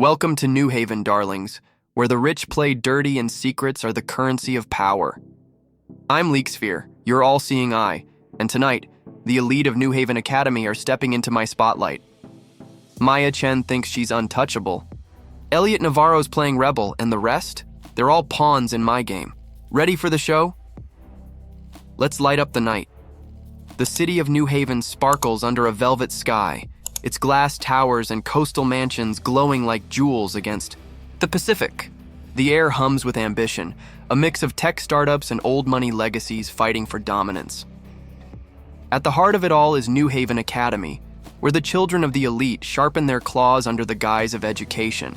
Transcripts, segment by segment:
Welcome to New Haven, darlings, where the rich play dirty and secrets are the currency of power. I'm Leaksphere, your all-seeing eye, and tonight, the elite of New Haven Academy are stepping into my spotlight. Maya Chen thinks she's untouchable. Elliot Navarro's playing rebel, and the rest? They're all pawns in my game. Ready for the show? Let's light up the night. The city of New Haven sparkles under a velvet sky, its glass towers and coastal mansions glowing like jewels against the Pacific. The air hums with ambition, a mix of tech startups and old money legacies fighting for dominance. At the heart of it all is New Haven Academy, where the children of the elite sharpen their claws under the guise of education.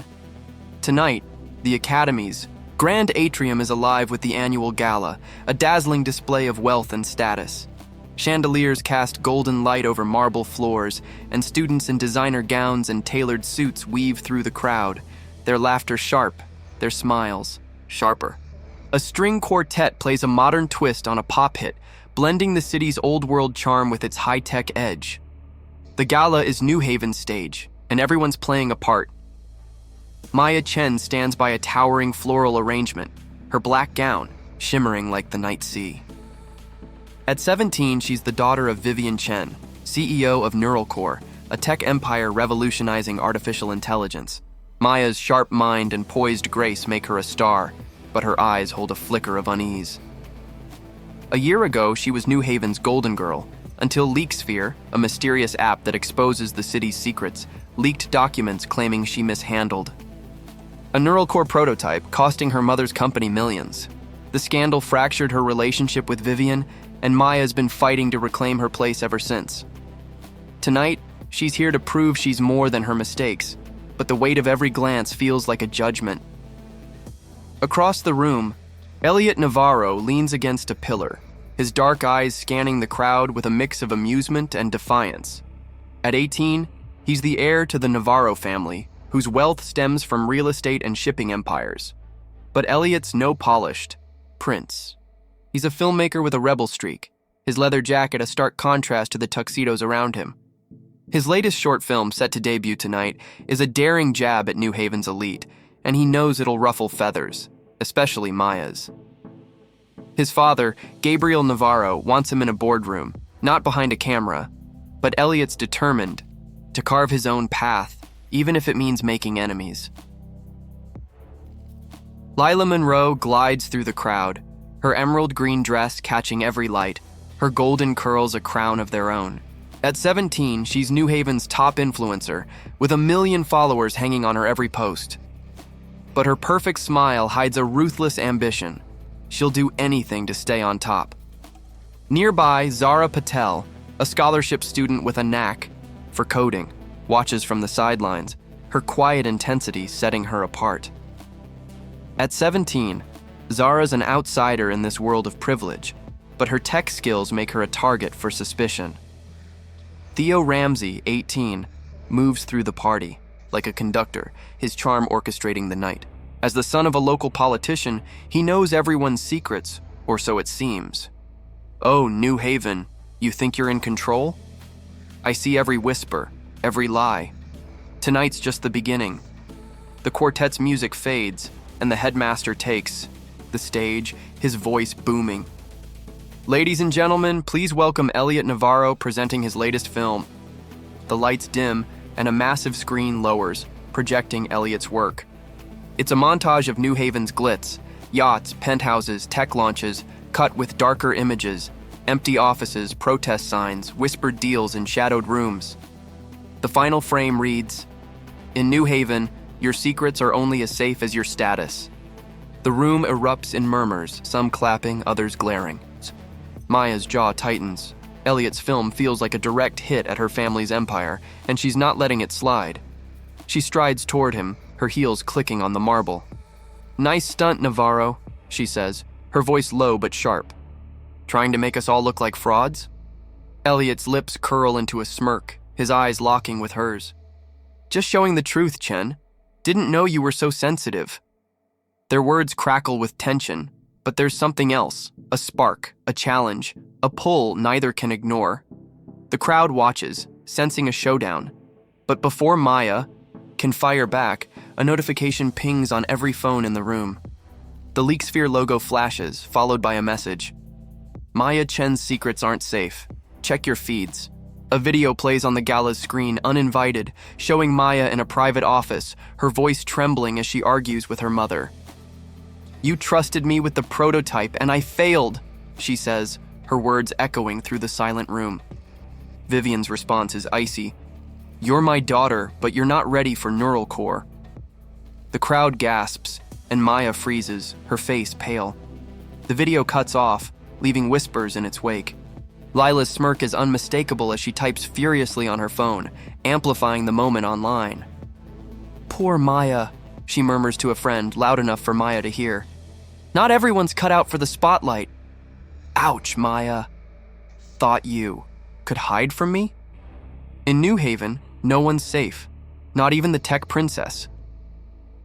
Tonight, the Academy's grand atrium is alive with the annual Gala, a dazzling display of wealth and status. Chandeliers cast golden light over marble floors, and students in designer gowns and tailored suits weave through the crowd, their laughter sharp, their smiles sharper. A string quartet plays a modern twist on a pop hit, blending the city's old-world charm with its high-tech edge. The Gala is New Haven's stage, and everyone's playing a part. Maya Chen stands by a towering floral arrangement, her black gown shimmering like the night sea. At 17, she's the daughter of Vivian Chen, CEO of Neuralcore, a tech empire revolutionizing artificial intelligence. Maya's sharp mind and poised grace make her a star, but her eyes hold a flicker of unease. A year ago, she was New Haven's golden girl, until Leaksphere, a mysterious app that exposes the city's secrets, leaked documents claiming she mishandled a Neuralcore prototype, costing her mother's company millions. The scandal fractured her relationship with Vivian, and Maya's been fighting to reclaim her place ever since. Tonight, she's here to prove she's more than her mistakes, but the weight of every glance feels like a judgment. Across the room, Elliot Navarro leans against a pillar, his dark eyes scanning the crowd with a mix of amusement and defiance. At 18, he's the heir to the Navarro family, whose wealth stems from real estate and shipping empires. But Elliot's no polished prince. He's a filmmaker with a rebel streak, his leather jacket a stark contrast to the tuxedos around him. His latest short film, set to debut tonight, is a daring jab at New Haven's elite, and he knows it'll ruffle feathers, especially Maya's. His father, Gabriel Navarro, wants him in a boardroom, not behind a camera, but Elliot's determined to carve his own path, even if it means making enemies. Lila Monroe glides through the crowd, her emerald green dress catching every light, her golden curls a crown of their own. At 17, she's New Haven's top influencer, with 1 million followers hanging on her every post. But her perfect smile hides a ruthless ambition. She'll do anything to stay on top. Nearby, Zara Patel, a scholarship student with a knack for coding, watches from the sidelines, her quiet intensity setting her apart. At 17, Zara's an outsider in this world of privilege, but her tech skills make her a target for suspicion. Theo Ramsey, 18, moves through the party, like a conductor, his charm orchestrating the night. As the son of a local politician, he knows everyone's secrets, or so it seems. Oh, New Haven, you think you're in control? I see every whisper, every lie. Tonight's just the beginning. The quartet's music fades, and the headmaster takes the stage, his voice booming. Ladies and gentlemen, please welcome Elliot Navarro presenting his latest film. The lights dim, and a massive screen lowers, projecting Elliot's work. It's a montage of New Haven's glitz, yachts, penthouses, tech launches, cut with darker images, empty offices, protest signs, whispered deals in shadowed rooms. The final frame reads, "In New Haven, your secrets are only as safe as your status." The room erupts in murmurs, some clapping, others glaring. Maya's jaw tightens. Elliot's film feels like a direct hit at her family's empire, and she's not letting it slide. She strides toward him, her heels clicking on the marble. "Nice stunt, Navarro," she says, her voice low but sharp. "Trying to make us all look like frauds?" Elliot's lips curl into a smirk, his eyes locking with hers. "Just showing the truth, Chen. Didn't know you were so sensitive." Their words crackle with tension, but there's something else, a spark, a challenge, a pull neither can ignore. The crowd watches, sensing a showdown. But before Maya can fire back, a notification pings on every phone in the room. The Leaksphere logo flashes, followed by a message. Maya Chen's secrets aren't safe. Check your feeds. A video plays on the Gala's screen, uninvited, showing Maya in a private office, her voice trembling as she argues with her mother. "You trusted me with the prototype, and I failed," she says, her words echoing through the silent room. Vivian's response is icy. "You're my daughter, but you're not ready for neural core." The crowd gasps, and Maya freezes, her face pale. The video cuts off, leaving whispers in its wake. Lila's smirk is unmistakable as she types furiously on her phone, amplifying the moment online. "Poor Maya," she murmurs to a friend, loud enough for Maya to hear. "Not everyone's cut out for the spotlight." "Ouch, Maya. Thought you could hide from me?" In New Haven, no one's safe, not even the tech princess.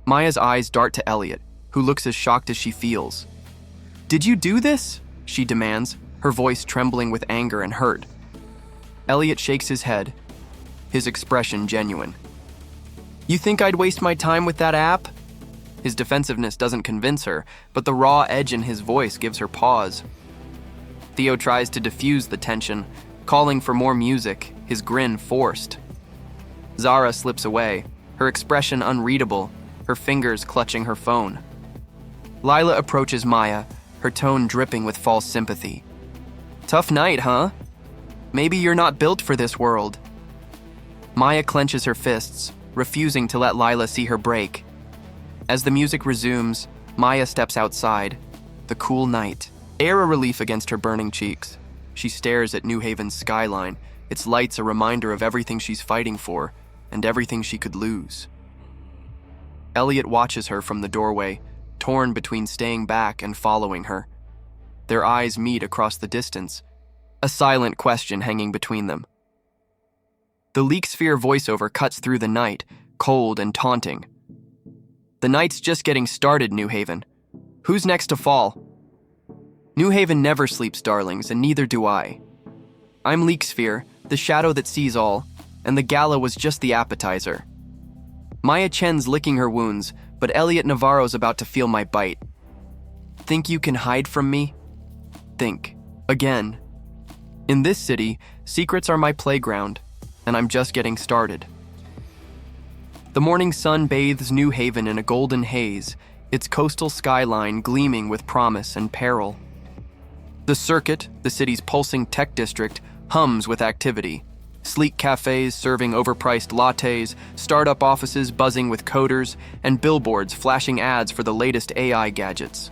Maya's eyes dart to Elliot, who looks as shocked as she feels. "Did you do this?" she demands, her voice trembling with anger and hurt. Elliot shakes his head, his expression genuine. "You think I'd waste my time with that app?" His defensiveness doesn't convince her, but the raw edge in his voice gives her pause. Theo tries to diffuse the tension, calling for more music, his grin forced. Zara slips away, her expression unreadable, her fingers clutching her phone. Lila approaches Maya, her tone dripping with false sympathy. "Tough night, huh? Maybe you're not built for this world." Maya clenches her fists, refusing to let Lila see her break. As the music resumes, Maya steps outside. The cool night, air a relief against her burning cheeks. She stares at New Haven's skyline, its lights a reminder of everything she's fighting for, and everything she could lose. Elliot watches her from the doorway, torn between staying back and following her. Their eyes meet across the distance, a silent question hanging between them. The Leaksphere voiceover cuts through the night, cold and taunting. "The night's just getting started, New Haven. Who's next to fall?" New Haven never sleeps, darlings, and neither do I. I'm Leaksphere, the shadow that sees all, and the Gala was just the appetizer. Maya Chen's licking her wounds, but Elliot Navarro's about to feel my bite. Think you can hide from me? Think. Again. In this city, secrets are my playground, and I'm just getting started. The morning sun bathes New Haven in a golden haze, its coastal skyline gleaming with promise and peril. The Circuit, the city's pulsing tech district, hums with activity. Sleek cafes serving overpriced lattes, startup offices buzzing with coders, and billboards flashing ads for the latest AI gadgets.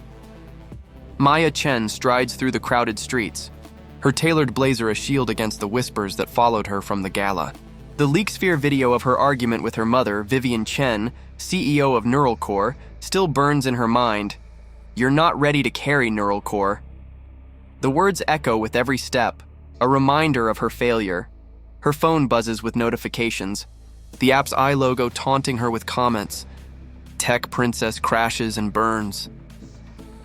Maya Chen strides through the crowded streets, her tailored blazer a shield against the whispers that followed her from the Gala. The Leaksphere video of her argument with her mother, Vivian Chen, CEO of Neural Core, still burns in her mind. "You're not ready to carry Neural Core." The words echo with every step, a reminder of her failure. Her phone buzzes with notifications, the app's eye logo taunting her with comments. Tech princess crashes and burns.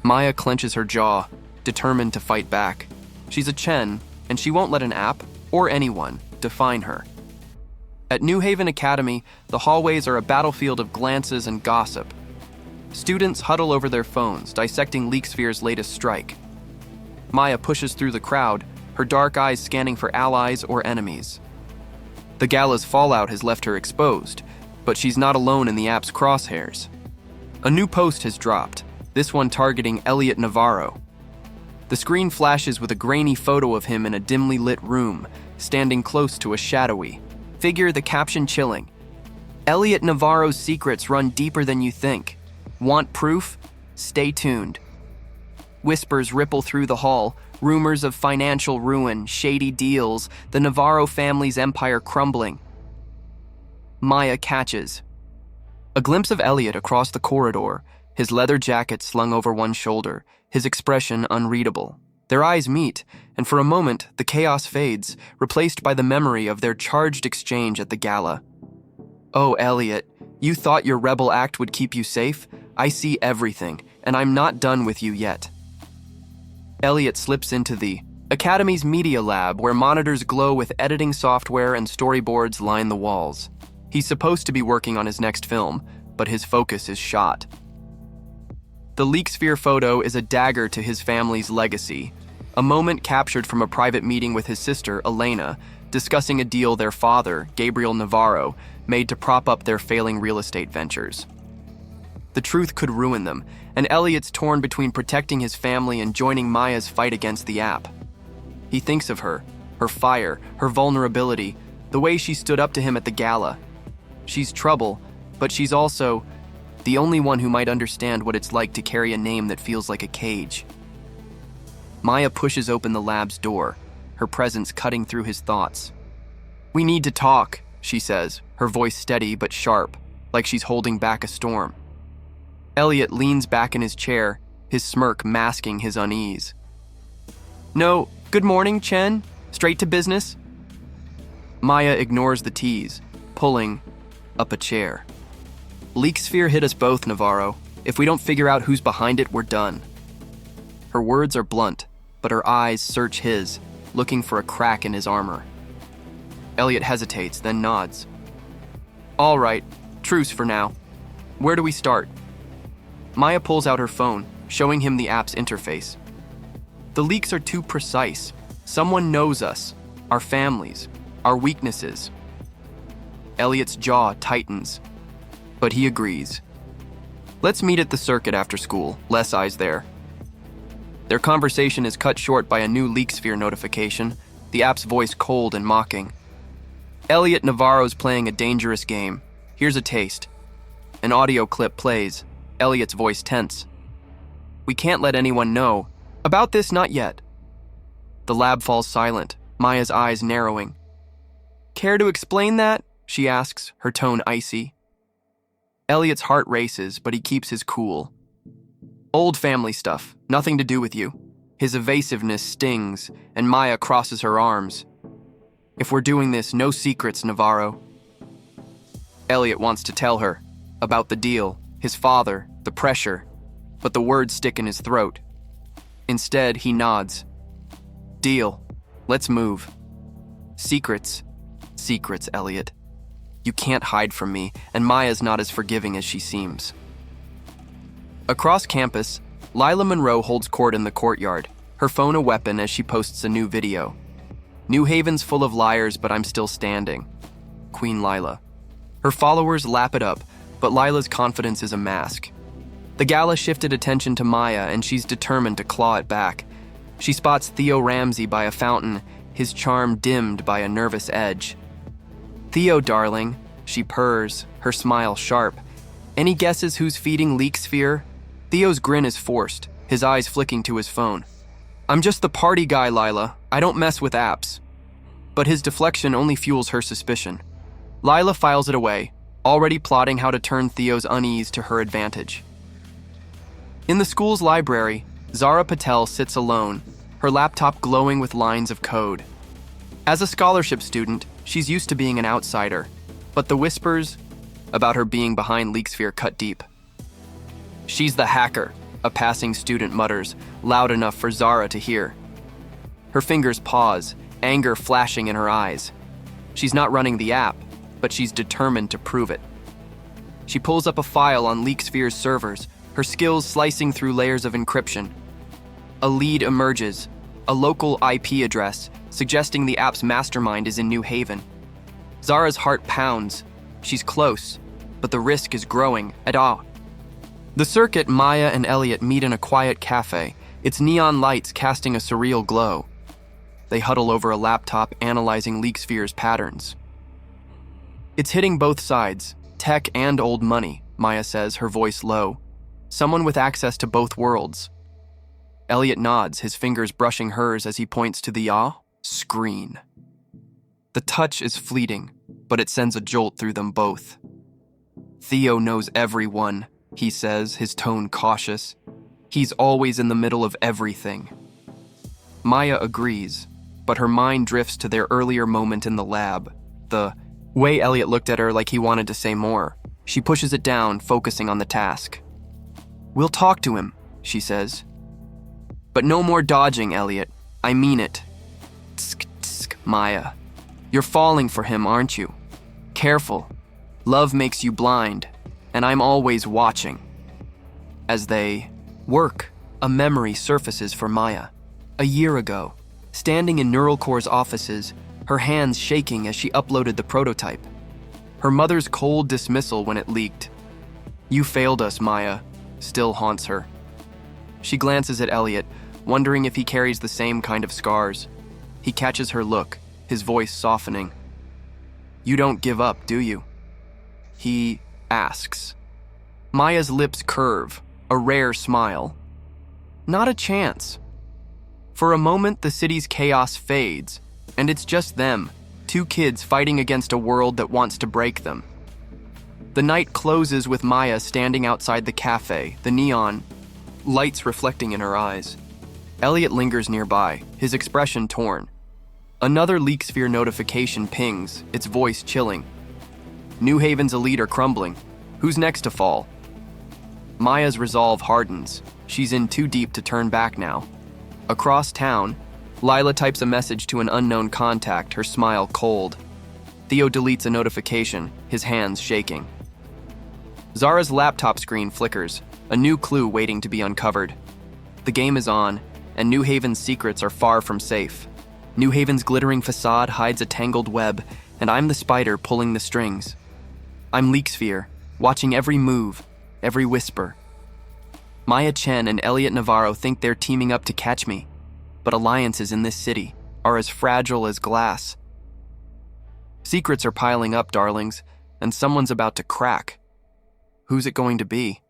Maya clenches her jaw, determined to fight back. She's a Chen, and she won't let an app, or anyone, define her. At New Haven Academy, the hallways are a battlefield of glances and gossip. Students huddle over their phones, dissecting Leaksphere's latest strike. Maya pushes through the crowd, her dark eyes scanning for allies or enemies. The Gala's fallout has left her exposed, but she's not alone in the app's crosshairs. A new post has dropped, this one targeting Elliot Navarro. The screen flashes with a grainy photo of him in a dimly lit room, standing close to a shadowy figure, the caption chilling. "Elliot Navarro's secrets run deeper than you think. Want proof? Stay tuned." Whispers ripple through the hall, rumors of financial ruin, shady deals, the Navarro family's empire crumbling. Maya catches a glimpse of Elliot across the corridor, his leather jacket slung over one shoulder, his expression unreadable. Their eyes meet, and for a moment, the chaos fades, replaced by the memory of their charged exchange at the Gala. "Oh, Elliot, you thought your rebel act would keep you safe? I see everything, and I'm not done with you yet." Elliot slips into the Academy's media lab, where monitors glow with editing software and storyboards line the walls. He's supposed to be working on his next film, but his focus is shot. The Leaksphere photo is a dagger to his family's legacy, a moment captured from a private meeting with his sister, Elena, discussing a deal their father, Gabriel Navarro, made to prop up their failing real estate ventures. The truth could ruin them, and Elliot's torn between protecting his family and joining Maya's fight against the app. He thinks of her fire, her vulnerability, the way she stood up to him at the gala. She's trouble, but she's also the only one who might understand what it's like to carry a name that feels like a cage. Maya pushes open the lab's door, her presence cutting through his thoughts. "We need to talk," she says, her voice steady but sharp, like she's holding back a storm. Elliot leans back in his chair, his smirk masking his unease. "No, good morning, Chen. Straight to business?" Maya ignores the tease, pulling up a chair. "Leaksphere hit us both, Navarro. If we don't figure out who's behind it, we're done." Her words are blunt, but her eyes search his, looking for a crack in his armor. Elliot hesitates, then nods. "All right, truce for now. Where do we start?" Maya pulls out her phone, showing him the app's interface. "The leaks are too precise. Someone knows us, our families, our weaknesses." Elliot's jaw tightens, but he agrees. "Let's meet at the circuit after school, less eyes there." Their conversation is cut short by a new Leaksphere notification, the app's voice cold and mocking. "Elliot Navarro's playing a dangerous game. Here's a taste." An audio clip plays, Elliot's voice tense. "We can't let anyone know. About this, not yet." The lab falls silent, Maya's eyes narrowing. "Care to explain that?" she asks, her tone icy. Elliot's heart races, but he keeps his cool. "Old family stuff, nothing to do with you." His evasiveness stings, and Maya crosses her arms. "If we're doing this, no secrets, Navarro." Elliot wants to tell her about the deal, his father, the pressure, but the words stick in his throat. Instead, he nods. "Deal. Let's move." Secrets. Secrets, Elliot. You can't hide from me, and Maya's not as forgiving as she seems. Across campus, Lila Monroe holds court in the courtyard, her phone a weapon as she posts a new video. "New Haven's full of liars, but I'm still standing." Queen Lila. Her followers lap it up, but Lila's confidence is a mask. The gala shifted attention to Maya, and she's determined to claw it back. She spots Theo Ramsey by a fountain, his charm dimmed by a nervous edge. "Theo, darling," she purrs, her smile sharp. "Any guesses who's feeding Leaksphere?" Theo's grin is forced, his eyes flicking to his phone. "I'm just the party guy, Lila. I don't mess with apps." But his deflection only fuels her suspicion. Lila files it away, already plotting how to turn Theo's unease to her advantage. In the school's library, Zara Patel sits alone, her laptop glowing with lines of code. As a scholarship student, she's used to being an outsider, but the whispers about her being behind Leaksphere cut deep. "She's the hacker," a passing student mutters, loud enough for Zara to hear. Her fingers pause, anger flashing in her eyes. She's not running the app, but she's determined to prove it. She pulls up a file on Leaksphere's servers, her skills slicing through layers of encryption. A lead emerges, a local IP address, suggesting the app's mastermind is in New Haven. Zara's heart pounds. She's close, but the risk is growing. The circuit, Maya and Elliot meet in a quiet cafe, its neon lights casting a surreal glow. They huddle over a laptop analyzing Leaksphere's patterns. "It's hitting both sides, tech and old money," Maya says, her voice low. "Someone with access to both worlds." Elliot nods, his fingers brushing hers as he points to the screen. The touch is fleeting, but it sends a jolt through them both. "Theo knows everyone," he says, his tone cautious. "He's always in the middle of everything." Maya agrees, but her mind drifts to their earlier moment in the lab. The way Elliot looked at her like he wanted to say more. She pushes it down, focusing on the task. "We'll talk to him," she says. "But no more dodging, Elliot. I mean it." "Tsk, tsk, Maya. You're falling for him, aren't you? Careful. Love makes you blind." and I'm always watching. As they work, a memory surfaces for Maya. A year ago, standing in Neuralcore's offices, her hands shaking as she uploaded the prototype. Her mother's cold dismissal when it leaked. "You failed us, Maya," still haunts her. She glances at Elliot, wondering if he carries the same kind of scars. He catches her look, his voice softening. "You don't give up, do you?" he asks. Maya's lips curve, a rare smile. Not a chance. For a moment, the city's chaos fades, and it's just them, two kids fighting against a world that wants to break them. The night closes with Maya standing outside the cafe, the neon lights reflecting in her eyes. Elliot lingers nearby, his expression torn. Another Leaksphere notification pings, its voice chilling. New Haven's elite are crumbling. Who's next to fall? Maya's resolve hardens. She's in too deep to turn back now. Across town, Lila types a message to an unknown contact, her smile cold. Theo deletes a notification, his hands shaking. Zara's laptop screen flickers, a new clue waiting to be uncovered. The game is on, and New Haven's secrets are far from safe. New Haven's glittering facade hides a tangled web, and I'm the spider pulling the strings. I'm Leaksphere, watching every move, every whisper. Maya Chen and Elliot Navarro think they're teaming up to catch me, but alliances in this city are as fragile as glass. Secrets are piling up, darlings, and someone's about to crack. Who's it going to be?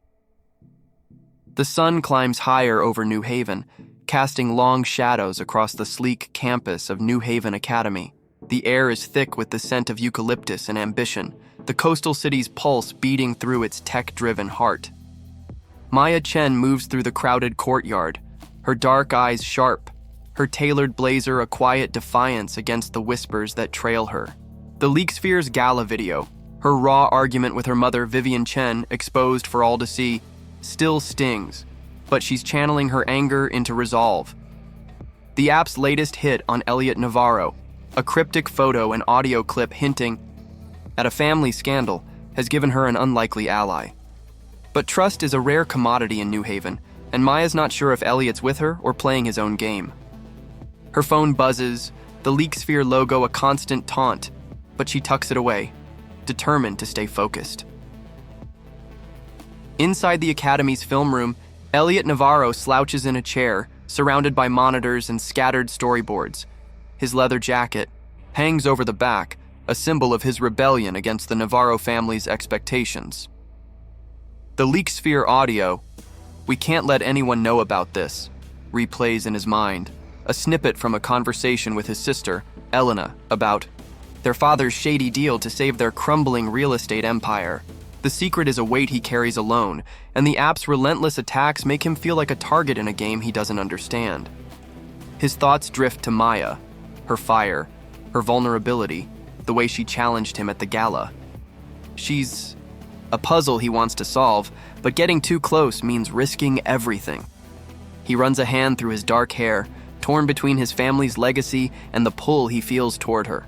The sun climbs higher over New Haven, casting long shadows across the sleek campus of New Haven Academy. The air is thick with the scent of eucalyptus and ambition, the coastal city's pulse beating through its tech-driven heart. Maya Chen moves through the crowded courtyard, her dark eyes sharp, her tailored blazer a quiet defiance against the whispers that trail her. The Leaksphere's Gala video, her raw argument with her mother Vivian Chen exposed for all to see, still stings, but she's channeling her anger into resolve. The app's latest hit on Elliot Navarro, a cryptic photo and audio clip hinting at a family scandal, has given her an unlikely ally. But trust is a rare commodity in New Haven, and Maya's not sure if Elliot's with her or playing his own game. Her phone buzzes, the Leaksphere logo a constant taunt, but she tucks it away, determined to stay focused. Inside the Academy's film room, Elliot Navarro slouches in a chair, surrounded by monitors and scattered storyboards. His leather jacket hangs over the back, a symbol of his rebellion against the Navarro family's expectations. The Leaksphere audio, "We can't let anyone know about this," replays in his mind, a snippet from a conversation with his sister, Elena, about their father's shady deal to save their crumbling real estate empire. The secret is a weight he carries alone, and the app's relentless attacks make him feel like a target in a game he doesn't understand. His thoughts drift to Maya, her fire, her vulnerability, the way she challenged him at the gala. She's a puzzle he wants to solve, but getting too close means risking everything. He runs a hand through his dark hair, torn between his family's legacy and the pull he feels toward her.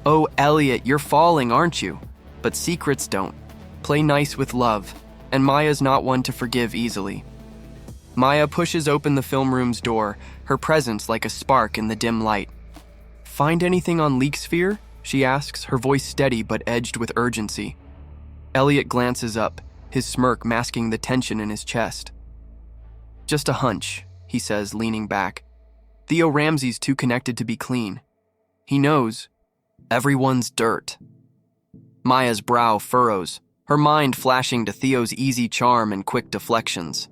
"Oh, Elliot, you're falling, aren't you? But secrets don't. Play nice with love, and Maya's not one to forgive easily." Maya pushes open the film room's door, her presence like a spark in the dim light. "Find anything on Leaksphere?" she asks, her voice steady but edged with urgency. Elliot glances up, his smirk masking the tension in his chest. "Just a hunch," he says, leaning back. "Theo Ramsey's too connected to be clean. He knows everyone's dirt." Maya's brow furrows, her mind flashing to Theo's easy charm and quick deflections.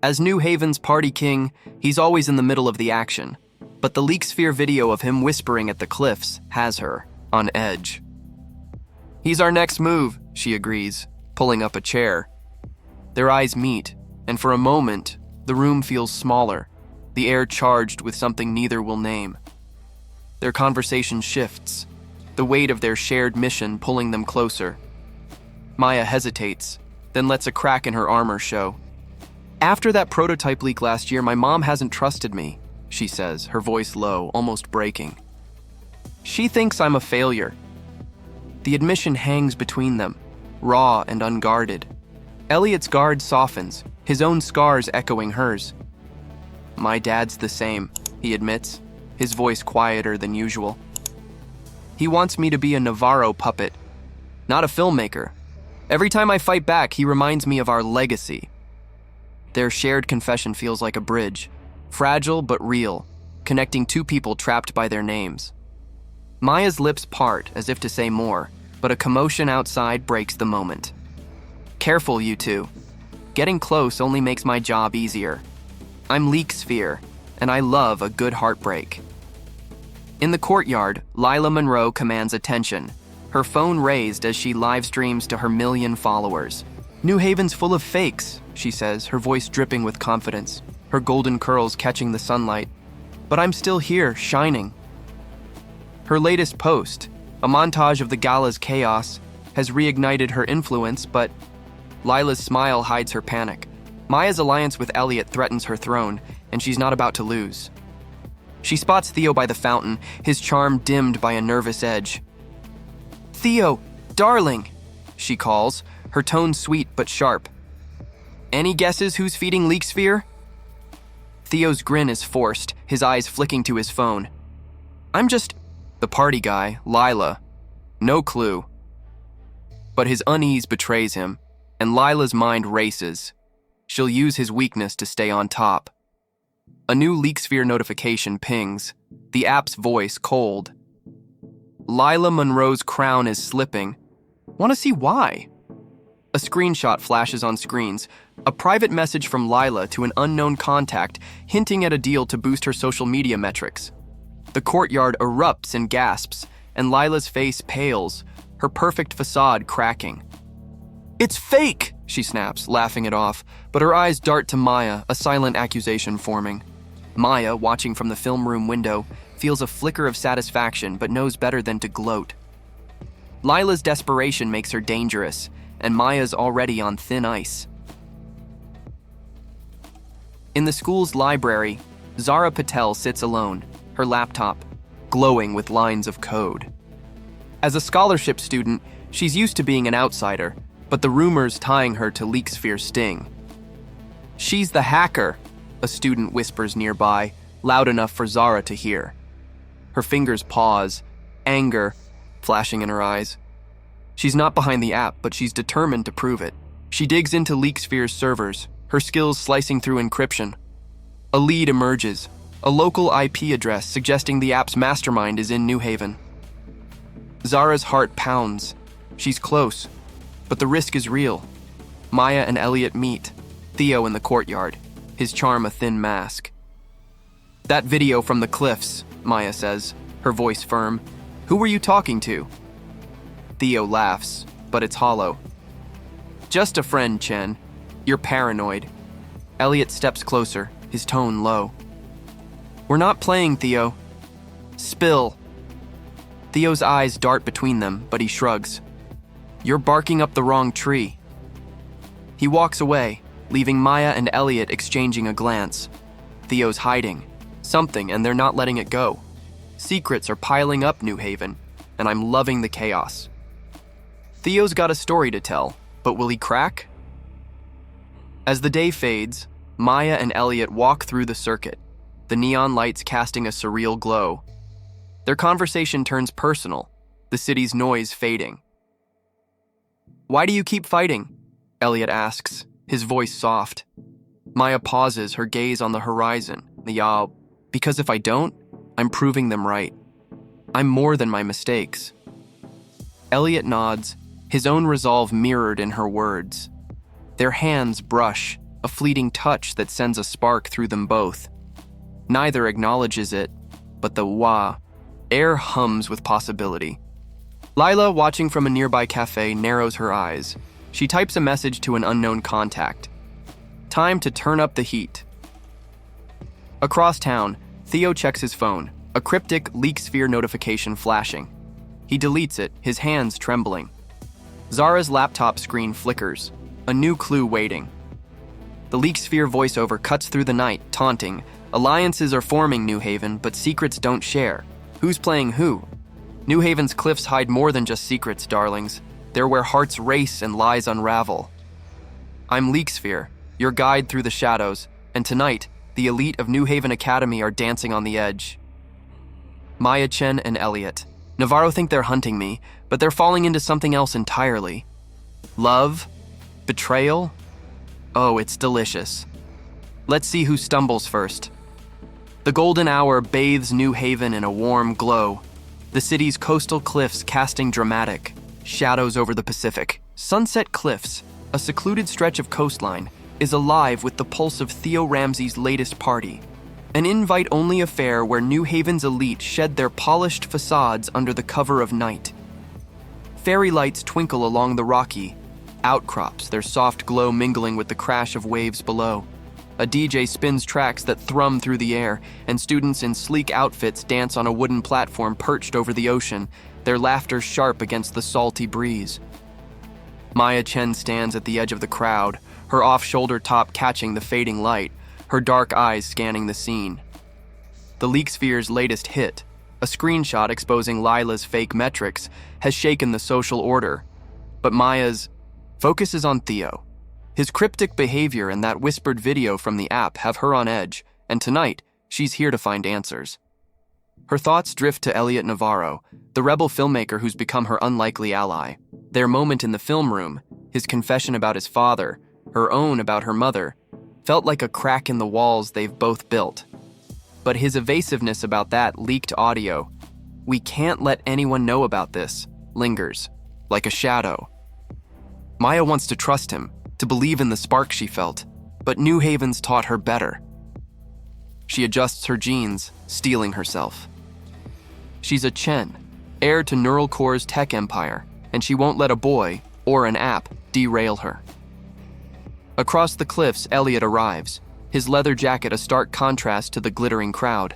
As New Haven's party king, he's always in the middle of the action, but the Leaksphere video of him whispering at the cliffs has her on edge. "He's our next move," she agrees, pulling up a chair. Their eyes meet, and for a moment, the room feels smaller, the air charged with something neither will name. Their conversation shifts, the weight of their shared mission pulling them closer. Maya hesitates, then lets a crack in her armor show. "After that prototype leak last year, my mom hasn't trusted me," she says, her voice low, almost breaking. "She thinks I'm a failure." The admission hangs between them, raw and unguarded. Elliot's guard softens, his own scars echoing hers. My dad's the same, he admits, his voice quieter than usual. He wants me to be a Navarro puppet, not a filmmaker. Every time I fight back, he reminds me of our legacy. Their shared confession feels like a bridge, fragile but real, connecting two people trapped by their names. Maya's lips part as if to say more, but a commotion outside breaks the moment. Careful, you two. Getting close only makes my job easier. I'm Leaksphere, and I love a good heartbreak. In the courtyard, Lila Monroe commands attention, her phone raised as she live streams to her 1 million followers. New Haven's full of fakes, she says, her voice dripping with confidence, her golden curls catching the sunlight. But I'm still here, shining. Her latest post, a montage of the Gala's chaos, has reignited her influence, but Lila's smile hides her panic. Maya's alliance with Elliot threatens her throne, and she's not about to lose. She spots Theo by the fountain, his charm dimmed by a nervous edge. "Theo, darling," she calls, her tone sweet but sharp. "Any guesses who's feeding Leaksphere?" Theo's grin is forced, his eyes flicking to his phone. "I'm just..." The party guy, Lila. No clue. But his unease betrays him, and Lila's mind races. She'll use his weakness to stay on top. A new Leaksphere notification pings, the app's voice cold. Lila Monroe's crown is slipping. Want to see why? A screenshot flashes on screens, a private message from Lila to an unknown contact hinting at a deal to boost her social media metrics. The courtyard erupts in gasps, and Lila's face pales, her perfect facade cracking. "It's fake!" she snaps, laughing it off, but her eyes dart to Maya, a silent accusation forming. Maya, watching from the film room window, feels a flicker of satisfaction but knows better than to gloat. Lila's desperation makes her dangerous, and Maya's already on thin ice. In the school's library, Zara Patel sits alone, her laptop glowing with lines of code. As a scholarship student, she's used to being an outsider, but the rumors tying her to Leaksphere sting. "She's the hacker," a student whispers nearby, loud enough for Zara to hear. Her fingers pause, anger flashing in her eyes. She's not behind the app, but she's determined to prove it. She digs into Leaksphere's servers, her skills slicing through encryption. A lead emerges, a local IP address suggesting the app's mastermind is in New Haven. Zara's heart pounds. She's close, but the risk is real. Maya and Elliot meet, Theo in the courtyard, his charm a thin mask. "That video from the cliffs," Maya says, her voice firm. "Who were you talking to?" Theo laughs, but it's hollow. "Just a friend, Chen. You're paranoid." Elliot steps closer, his tone low. "We're not playing, Theo." "Spill." Theo's eyes dart between them, but he shrugs. "You're barking up the wrong tree." He walks away, leaving Maya and Elliot exchanging a glance. Theo's hiding something, and they're not letting it go. Secrets are piling up New Haven, and I'm loving the chaos. Theo's got a story to tell, but will he crack? As the day fades, Maya and Elliot walk through the circuit, the neon lights casting a surreal glow. Their conversation turns personal, the city's noise fading. "Why do you keep fighting?" Elliot asks, his voice soft. Maya pauses, her gaze on the horizon. Because if I don't, I'm proving them right. I'm more than my mistakes." Elliot nods, his own resolve mirrored in her words. Their hands brush, a fleeting touch that sends a spark through them both. Neither acknowledges it, but the air hums with possibility. Lila, watching from a nearby cafe, narrows her eyes. She types a message to an unknown contact. Time to turn up the heat. Across town, Theo checks his phone, a cryptic Leaksphere notification flashing. He deletes it, his hands trembling. Zara's laptop screen flickers, a new clue waiting. The Leaksphere voiceover cuts through the night, taunting. "Alliances are forming, New Haven, but secrets don't share. Who's playing who? New Haven's cliffs hide more than just secrets, darlings. They're where hearts race and lies unravel. I'm Leaksphere, your guide through the shadows, and tonight, the elite of New Haven Academy are dancing on the edge. Maya, Chen, and Elliot. Navarro think they're hunting me, but they're falling into something else entirely. Love? Betrayal? Oh, it's delicious. Let's see who stumbles first. The golden hour bathes New Haven in a warm glow, the city's coastal cliffs casting dramatic shadows over the Pacific. Sunset Cliffs, a secluded stretch of coastline, is alive with the pulse of Theo Ramsey's latest party, an invite-only affair where New Haven's elite shed their polished facades under the cover of night. Fairy lights twinkle along the rocky outcrops, their soft glow mingling with the crash of waves below. A DJ spins tracks that thrum through the air, and students in sleek outfits dance on a wooden platform perched over the ocean, their laughter sharp against the salty breeze. Maya Chen stands at the edge of the crowd, her off-shoulder top catching the fading light, her dark eyes scanning the scene. The Leaksphere's latest hit, a screenshot exposing Lila's fake metrics, has shaken the social order. But Maya's focus is on Theo. His cryptic behavior and that whispered video from the app have her on edge, and tonight, she's here to find answers. Her thoughts drift to Elliot Navarro, the rebel filmmaker who's become her unlikely ally. Their moment in the film room, his confession about his father, her own about her mother, felt like a crack in the walls they've both built. But his evasiveness about that leaked audio, "We can't let anyone know about this," lingers, like a shadow. Maya wants to trust him, to believe in the spark she felt, but New Haven's taught her better. She adjusts her jeans, steeling herself. She's a Chen, heir to Neural Core's tech empire, and she won't let a boy, or an app, derail her. Across the cliffs, Elliot arrives, his leather jacket a stark contrast to the glittering crowd.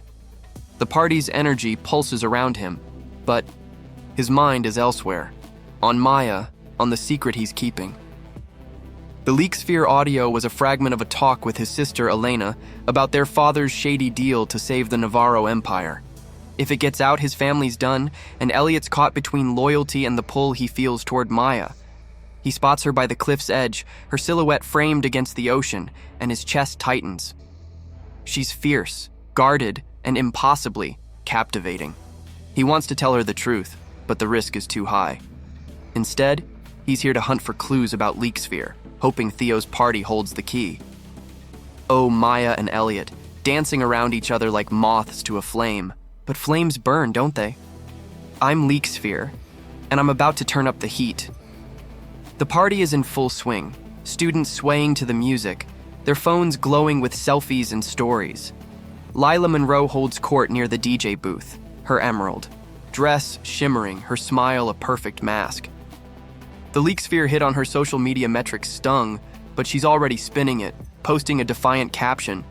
The party's energy pulses around him, but his mind is elsewhere, on Maya, on the secret he's keeping. The Leaksphere audio was a fragment of a talk with his sister Elena about their father's shady deal to save the Navarro Empire. If it gets out, his family's done, and Elliot's caught between loyalty and the pull he feels toward Maya. He spots her by the cliff's edge, her silhouette framed against the ocean, and his chest tightens. She's fierce, guarded, and impossibly captivating. He wants to tell her the truth, but the risk is too high. Instead, he's here to hunt for clues about Leaksphere, hoping Theo's party holds the key. Oh, Maya and Elliot, dancing around each other like moths to a flame. But flames burn, don't they? I'm Leaksphere, and I'm about to turn up the heat. The party is in full swing, students swaying to the music, their phones glowing with selfies and stories. Lila Monroe holds court near the DJ booth, her emerald dress shimmering, her smile a perfect mask. The Leaksphere hit on her social media metrics stung, but she's already spinning it, posting a defiant caption.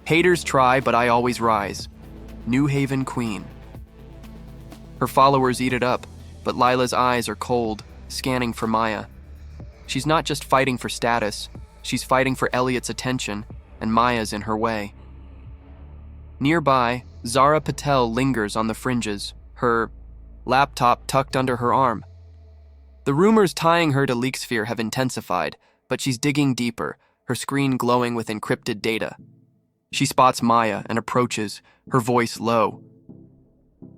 "Haters try, but I always rise. New Haven Queen." Her followers eat it up, but Lila's eyes are cold, scanning for Maya. She's not just fighting for status, she's fighting for Elliot's attention, and Maya's in her way. Nearby, Zara Patel lingers on the fringes, her laptop tucked under her arm. The rumors tying her to Leaksphere have intensified, but she's digging deeper, her screen glowing with encrypted data. She spots Maya and approaches, her voice low.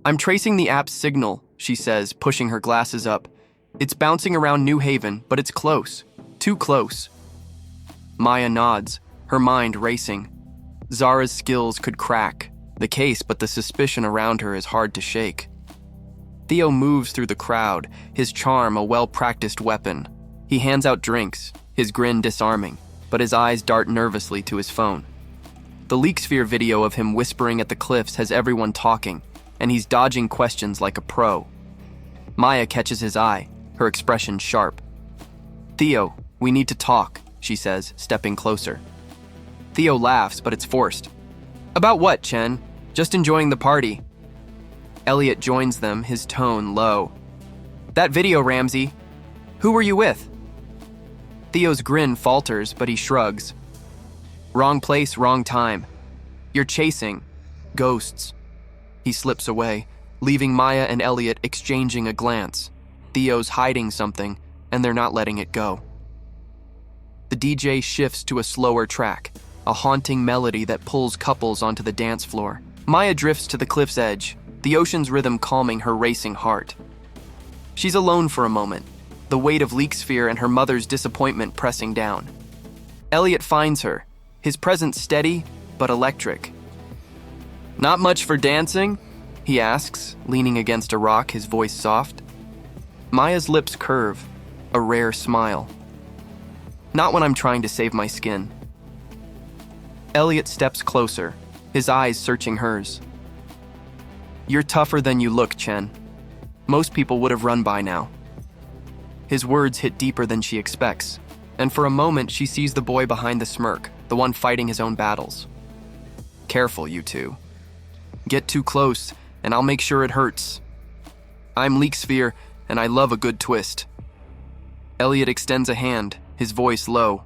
"I'm tracing the app's signal," she says, pushing her glasses up. "It's bouncing around New Haven, but it's close. Too close." Maya nods, her mind racing. Zara's skills could crack the case, but the suspicion around her is hard to shake. Theo moves through the crowd, his charm a well-practiced weapon. He hands out drinks, his grin disarming, but his eyes dart nervously to his phone. The Leaksphere video of him whispering at the cliffs has everyone talking, and he's dodging questions like a pro. Maya catches his eye, her expression sharp. "Theo, we need to talk," she says, stepping closer. Theo laughs, but it's forced. "About what, Chen? Just enjoying the party." Elliot joins them, his tone low. "That video, Ramsey. Who were you with?" Theo's grin falters, but he shrugs. "Wrong place, wrong time. You're chasing ghosts." He slips away, leaving Maya and Elliot exchanging a glance. Theo's hiding something, and they're not letting it go. The DJ shifts to a slower track, a haunting melody that pulls couples onto the dance floor. Maya drifts to the cliff's edge, the ocean's rhythm calming her racing heart. She's alone for a moment, the weight of Leaksphere and her mother's disappointment pressing down. Elliot finds her, his presence steady but electric. "Not much for dancing?" he asks, leaning against a rock, his voice soft. Maya's lips curve, a rare smile. "Not when I'm trying to save my skin." Elliot steps closer, his eyes searching hers. "You're tougher than you look, Chen. Most people would have run by now." His words hit deeper than she expects, and for a moment she sees the boy behind the smirk, the one fighting his own battles. "Careful, you two. Get too close, and I'll make sure it hurts. I'm Leaksphere, and I love a good twist." Elliot extends a hand, his voice low.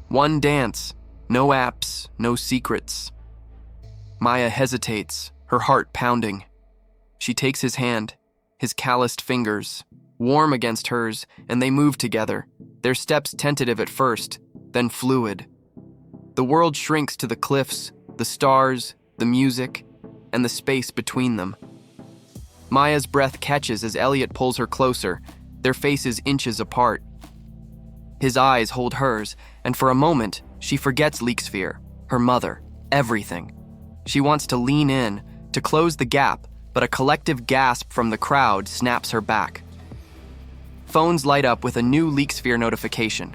"One dance, no apps, no secrets." Maya hesitates, her heart pounding. She takes his hand, his calloused fingers, warm against hers, and they move together, their steps tentative at first, then fluid. The world shrinks to the cliffs, the stars, the music, and the space between them. Maya's breath catches as Elliot pulls her closer, their faces inches apart. His eyes hold hers, and for a moment, she forgets Leaksphere, her mother, everything. She wants to lean in, to close the gap, but a collective gasp from the crowd snaps her back. Phones light up with a new Leaksphere notification.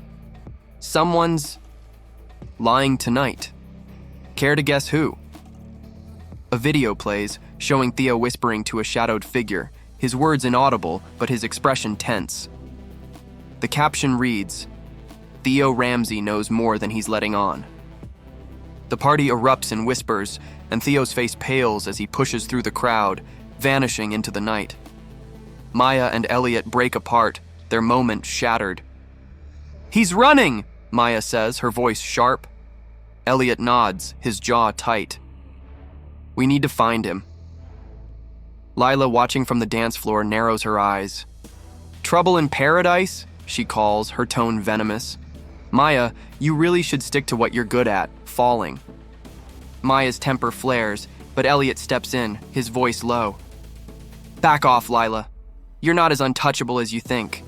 Someone's lying tonight. Care to guess who? A video plays, showing Theo whispering to a shadowed figure, his words inaudible, but his expression tense. The caption reads, "Theo Ramsey knows more than he's letting on." The party erupts in whispers, and Theo's face pales as he pushes through the crowd, vanishing into the night. Maya and Elliot break apart, their moment shattered. "He's running!" Maya says, her voice sharp. Elliot nods, his jaw tight. "We need to find him." Lila, watching from the dance floor, narrows her eyes. "Trouble in paradise?" she calls, her tone venomous. "Maya, you really should stick to what you're good at, falling." Maya's temper flares, but Elliot steps in, his voice low. "Back off, Lila. You're not as untouchable as you think."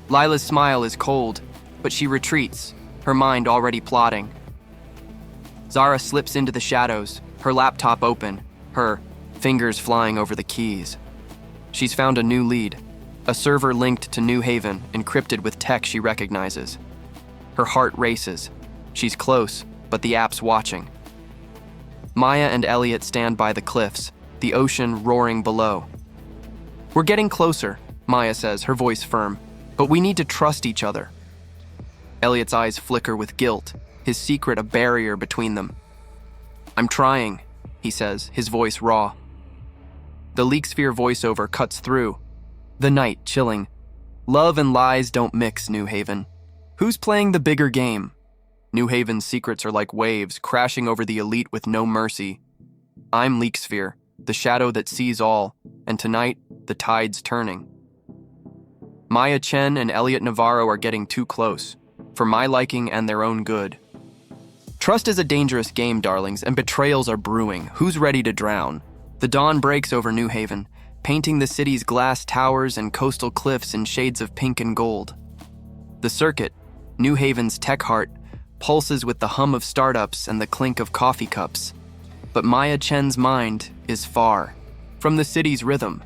Lila's smile is cold, but she retreats, her mind already plotting. Zara slips into the shadows, her laptop open, her fingers flying over the keys. She's found a new lead, a server linked to New Haven, encrypted with tech she recognizes. Her heart races. She's close, but the app's watching. Maya and Elliot stand by the cliffs, the ocean roaring below. "We're getting closer," Maya says, her voice firm, "but we need to trust each other." Elliot's eyes flicker with guilt, his secret a barrier between them. "I'm trying," he says, his voice raw. The Leaksphere voiceover cuts through. The night chilling. "Love and lies don't mix, New Haven. Who's playing the bigger game? New Haven's secrets are like waves crashing over the elite with no mercy. I'm Leaksphere, the shadow that sees all, and tonight, the tide's turning." Maya Chen and Elliot Navarro are getting too close, for my liking and their own good. Trust is a dangerous game, darlings, and betrayals are brewing. Who's ready to drown? The dawn breaks over New Haven, painting the city's glass towers and coastal cliffs in shades of pink and gold. The circuit, New Haven's tech heart, pulses with the hum of startups and the clink of coffee cups. But Maya Chen's mind is far from the city's rhythm.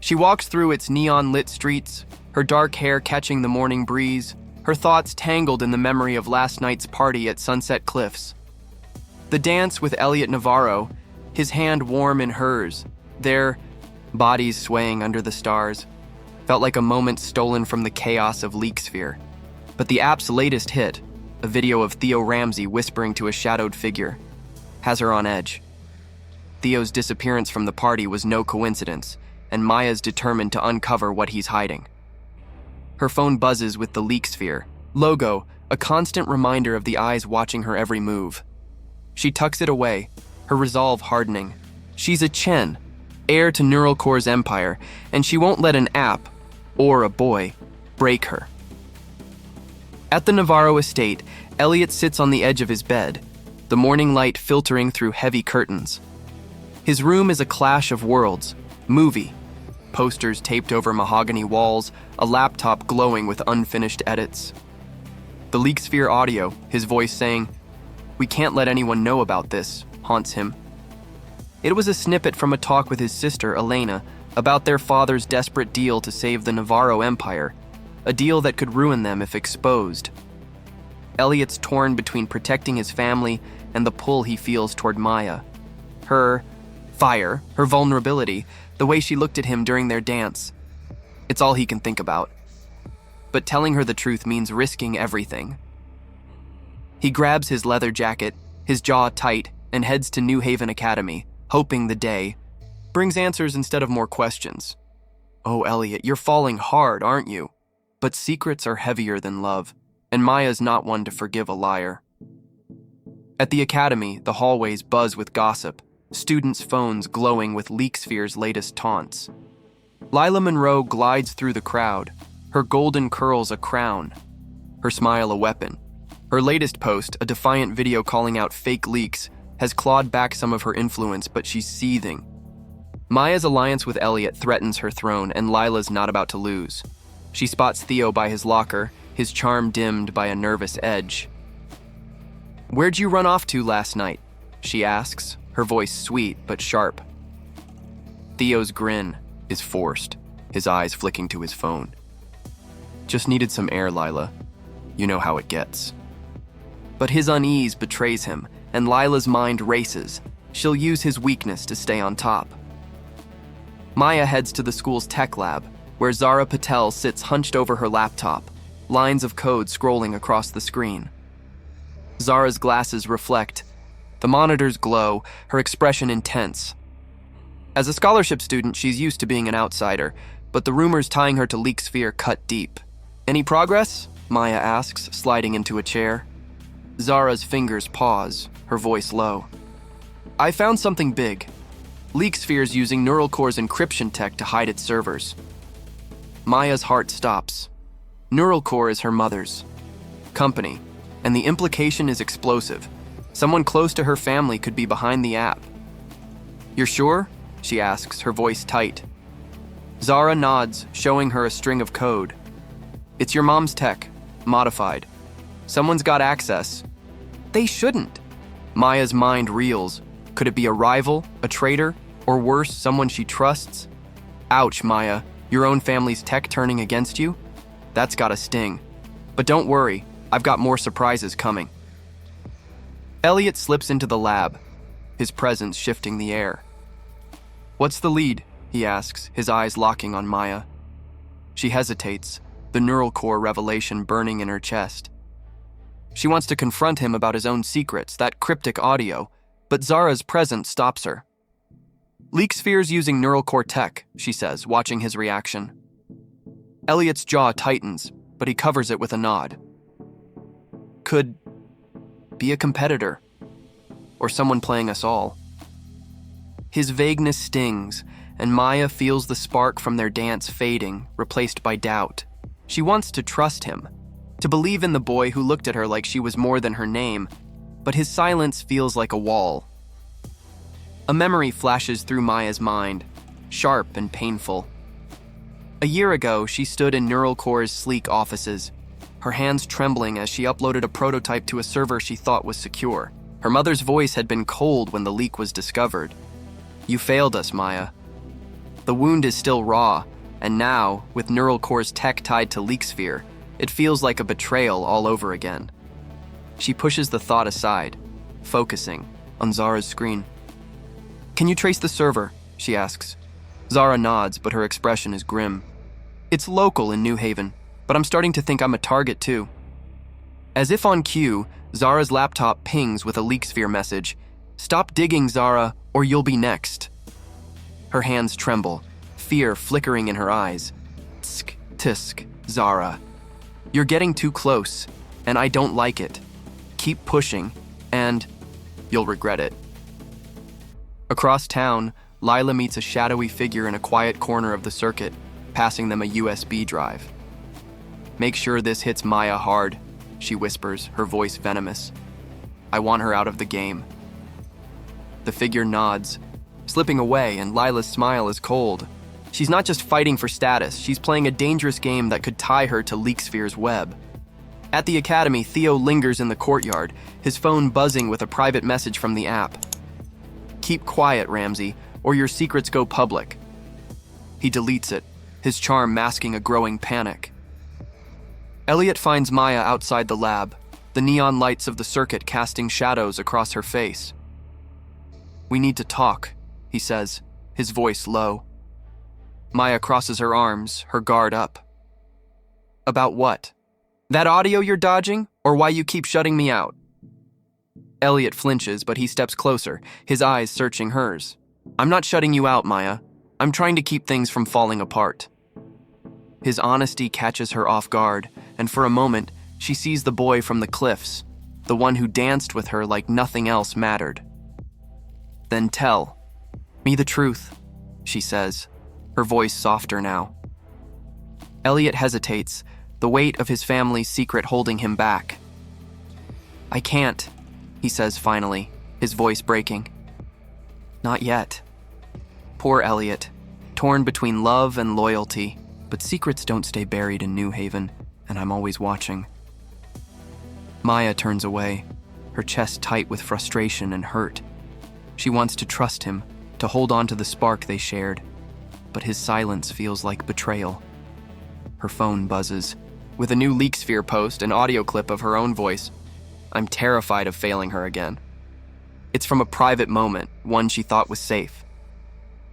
She walks through its neon-lit streets, her dark hair catching the morning breeze, her thoughts tangled in the memory of last night's party at Sunset Cliffs. The dance with Elliot Navarro, his hand warm in hers, their bodies swaying under the stars, felt like a moment stolen from the chaos of Leaksphere. But the app's latest hit, a video of Theo Ramsey whispering to a shadowed figure, has her on edge. Theo's disappearance from the party was no coincidence, and Maya's determined to uncover what he's hiding. Her phone buzzes with the Leaksphere logo, a constant reminder of the eyes watching her every move. She tucks it away, her resolve hardening. She's a Chen, heir to Neuralcore's empire, and she won't let an app, or a boy, break her. At the Navarro estate, Elliot sits on the edge of his bed, the morning light filtering through heavy curtains. His room is a clash of worlds, movie, posters taped over mahogany walls, a laptop glowing with unfinished edits. The Leaksphere audio, his voice saying, "We can't let anyone know about this," haunts him. It was a snippet from a talk with his sister, Elena, about their father's desperate deal to save the Navarro Empire, a deal that could ruin them if exposed. Elliot's torn between protecting his family and the pull he feels toward Maya. Her fire, her vulnerability, the way she looked at him during their dance. It's all he can think about. But telling her the truth means risking everything. He grabs his leather jacket, his jaw tight, and heads to New Haven Academy, hoping the day brings answers instead of more questions. "Oh, Elliot, you're falling hard, aren't you?" But secrets are heavier than love, and Maya's not one to forgive a liar. At the academy, the hallways buzz with gossip, students' phones glowing with Leaksphere's latest taunts. Lila Monroe glides through the crowd, her golden curls a crown, her smile a weapon. Her latest post, a defiant video calling out fake leaks, has clawed back some of her influence, but she's seething. Maya's alliance with Elliot threatens her throne, and Lila's not about to lose. She spots Theo by his locker, his charm dimmed by a nervous edge. "Where'd you run off to last night?" she asks, her voice sweet but sharp. Theo's grin is forced, his eyes flicking to his phone. "Just needed some air, Lila. You know how it gets." But his unease betrays him, and Lila's mind races. She'll use his weakness to stay on top. Maya heads to the school's tech lab, where Zara Patel sits hunched over her laptop, lines of code scrolling across the screen. Zara's glasses reflect. The monitors glow, her expression intense. As a scholarship student, she's used to being an outsider, but the rumors tying her to Leaksphere cut deep. "Any progress?" Maya asks, sliding into a chair. Zara's fingers pause, her voice low. "I found something big. Leaksphere's using Neural Core's encryption tech to hide its servers." Maya's heart stops. Neural Core is her mother's company, and the implication is explosive. Someone close to her family could be behind the app. "You're sure?" she asks, her voice tight. Zara nods, showing her a string of code. "It's your mom's tech, modified. Someone's got access." "They shouldn't." Maya's mind reels. Could it be a rival, a traitor, or worse, someone she trusts? Ouch, Maya, your own family's tech turning against you? That's gotta sting. But don't worry, I've got more surprises coming. Elliot slips into the lab, his presence shifting the air. "What's the lead?" he asks, his eyes locking on Maya. She hesitates, the neural core revelation burning in her chest. She wants to confront him about his own secrets, that cryptic audio, but Zara's presence stops her. "Leaksphere's using neural core tech," she says, watching his reaction. Elliot's jaw tightens, but he covers it with a nod. "Could be a competitor, or someone playing us all." His vagueness stings, and Maya feels the spark from their dance fading, replaced by doubt. She wants to trust him, to believe in the boy who looked at her like she was more than her name, but his silence feels like a wall. A memory flashes through Maya's mind, sharp and painful. A year ago, she stood in Neural Core's sleek offices, her hands trembling as she uploaded a prototype to a server she thought was secure. Her mother's voice had been cold when the leak was discovered. "You failed us, Maya." The wound is still raw, and now, with Neural Core's tech tied to Leaksphere, it feels like a betrayal all over again. She pushes the thought aside, focusing on Zara's screen. "Can you trace the server?" she asks. Zara nods, but her expression is grim. "It's local in New Haven, but I'm starting to think I'm a target too." As if on cue, Zara's laptop pings with a Leaksphere message. "Stop digging, Zara, or you'll be next." Her hands tremble, fear flickering in her eyes. "Tsk, tisk, Zara. You're getting too close, and I don't like it. Keep pushing, and you'll regret it." Across town, Lila meets a shadowy figure in a quiet corner of the circuit, passing them a USB drive. Make sure this hits Maya hard, she whispers, her voice venomous. I want her out of the game. The figure nods, slipping away, and Lila's smile is cold. She's not just fighting for status, she's playing a dangerous game that could tie her to Leaksphere's web. At the academy, Theo lingers in the courtyard, his phone buzzing with a private message from the app. Keep quiet, Ramsey, or your secrets go public. He deletes it, his charm masking a growing panic. Elliot finds Maya outside the lab, the neon lights of the circuit casting shadows across her face. We need to talk, he says, his voice low. Maya crosses her arms, her guard up. About what? That audio you're dodging, or why you keep shutting me out? Elliot flinches, but he steps closer, his eyes searching hers. I'm not shutting you out, Maya. I'm trying to keep things from falling apart. His honesty catches her off guard, and for a moment, she sees the boy from the cliffs, the one who danced with her like nothing else mattered. Then tell me the truth, she says, her voice softer now. Elliot hesitates, the weight of his family's secret holding him back. I can't, he says finally, his voice breaking. Not yet. Poor Elliot, torn between love and loyalty, but secrets don't stay buried in New Haven, and I'm always watching. Maya turns away, her chest tight with frustration and hurt. She wants to trust him, to hold on to the spark they shared, but his silence feels like betrayal. Her phone buzzes, with a new Leaksphere post, an audio clip of her own voice. I'm terrified of failing her again. It's from a private moment, one she thought was safe.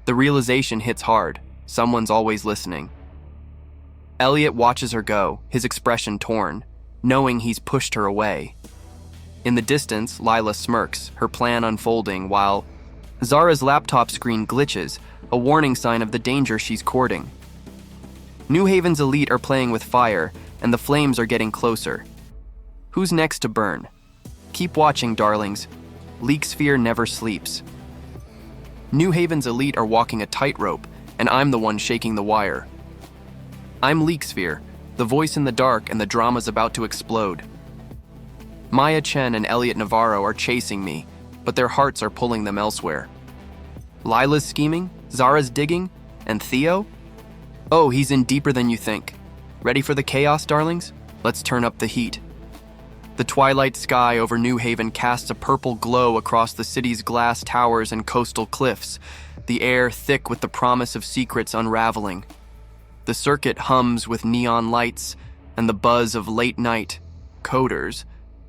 The realization hits hard, someone's always listening. Elliot watches her go, his expression torn, knowing he's pushed her away. In the distance, Lila smirks, her plan unfolding, while Zara's laptop screen glitches, a warning sign of the danger she's courting. New Haven's elite are playing with fire, and the flames are getting closer. Who's next to burn? Keep watching, darlings. Leaksphere never sleeps. New Haven's elite are walking a tightrope, and I'm the one shaking the wire. I'm Leaksphere, the voice in the dark, and the drama's about to explode. Maya Chen and Elliot Navarro are chasing me, but their hearts are pulling them elsewhere. Lila's scheming, Zara's digging, and Theo? Oh, he's in deeper than you think. Ready for the chaos, darlings? Let's turn up the heat. The twilight sky over New Haven casts a purple glow across the city's glass towers and coastal cliffs, the air thick with the promise of secrets unraveling. The circuit hums with neon lights and the buzz of late-night coders,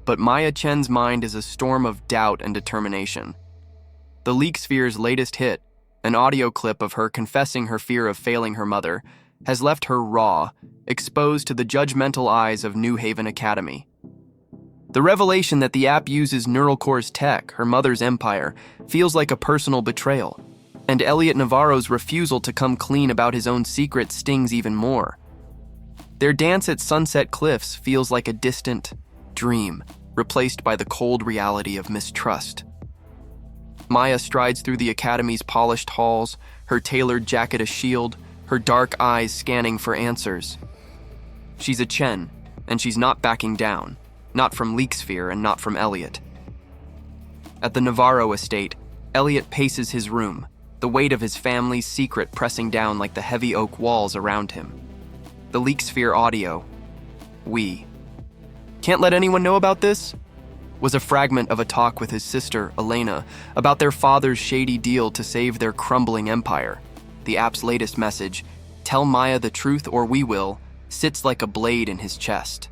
but Maya Chen's mind is a storm of doubt and determination. The Leaksphere's latest hit, an audio clip of her confessing her fear of failing her mother, has left her raw, exposed to the judgmental eyes of New Haven Academy. The revelation that the app uses Neuralcore's tech, her mother's empire, feels like a personal betrayal, and Elliot Navarro's refusal to come clean about his own secret stings even more. Their dance at Sunset Cliffs feels like a distant dream, replaced by the cold reality of mistrust. Maya strides through the Academy's polished halls, her tailored jacket a shield, her dark eyes scanning for answers. She's a Chen, and she's not backing down, not from Leaksphere and not from Elliot. At the Navarro estate, Elliot paces his room, the weight of his family's secret pressing down like the heavy oak walls around him. The Leaksphere audio, "We can't let anyone know about this," was a fragment of a talk with his sister, Elena, about their father's shady deal to save their crumbling empire. The app's latest message, "Tell Maya the truth or we will," sits like a blade in his chest.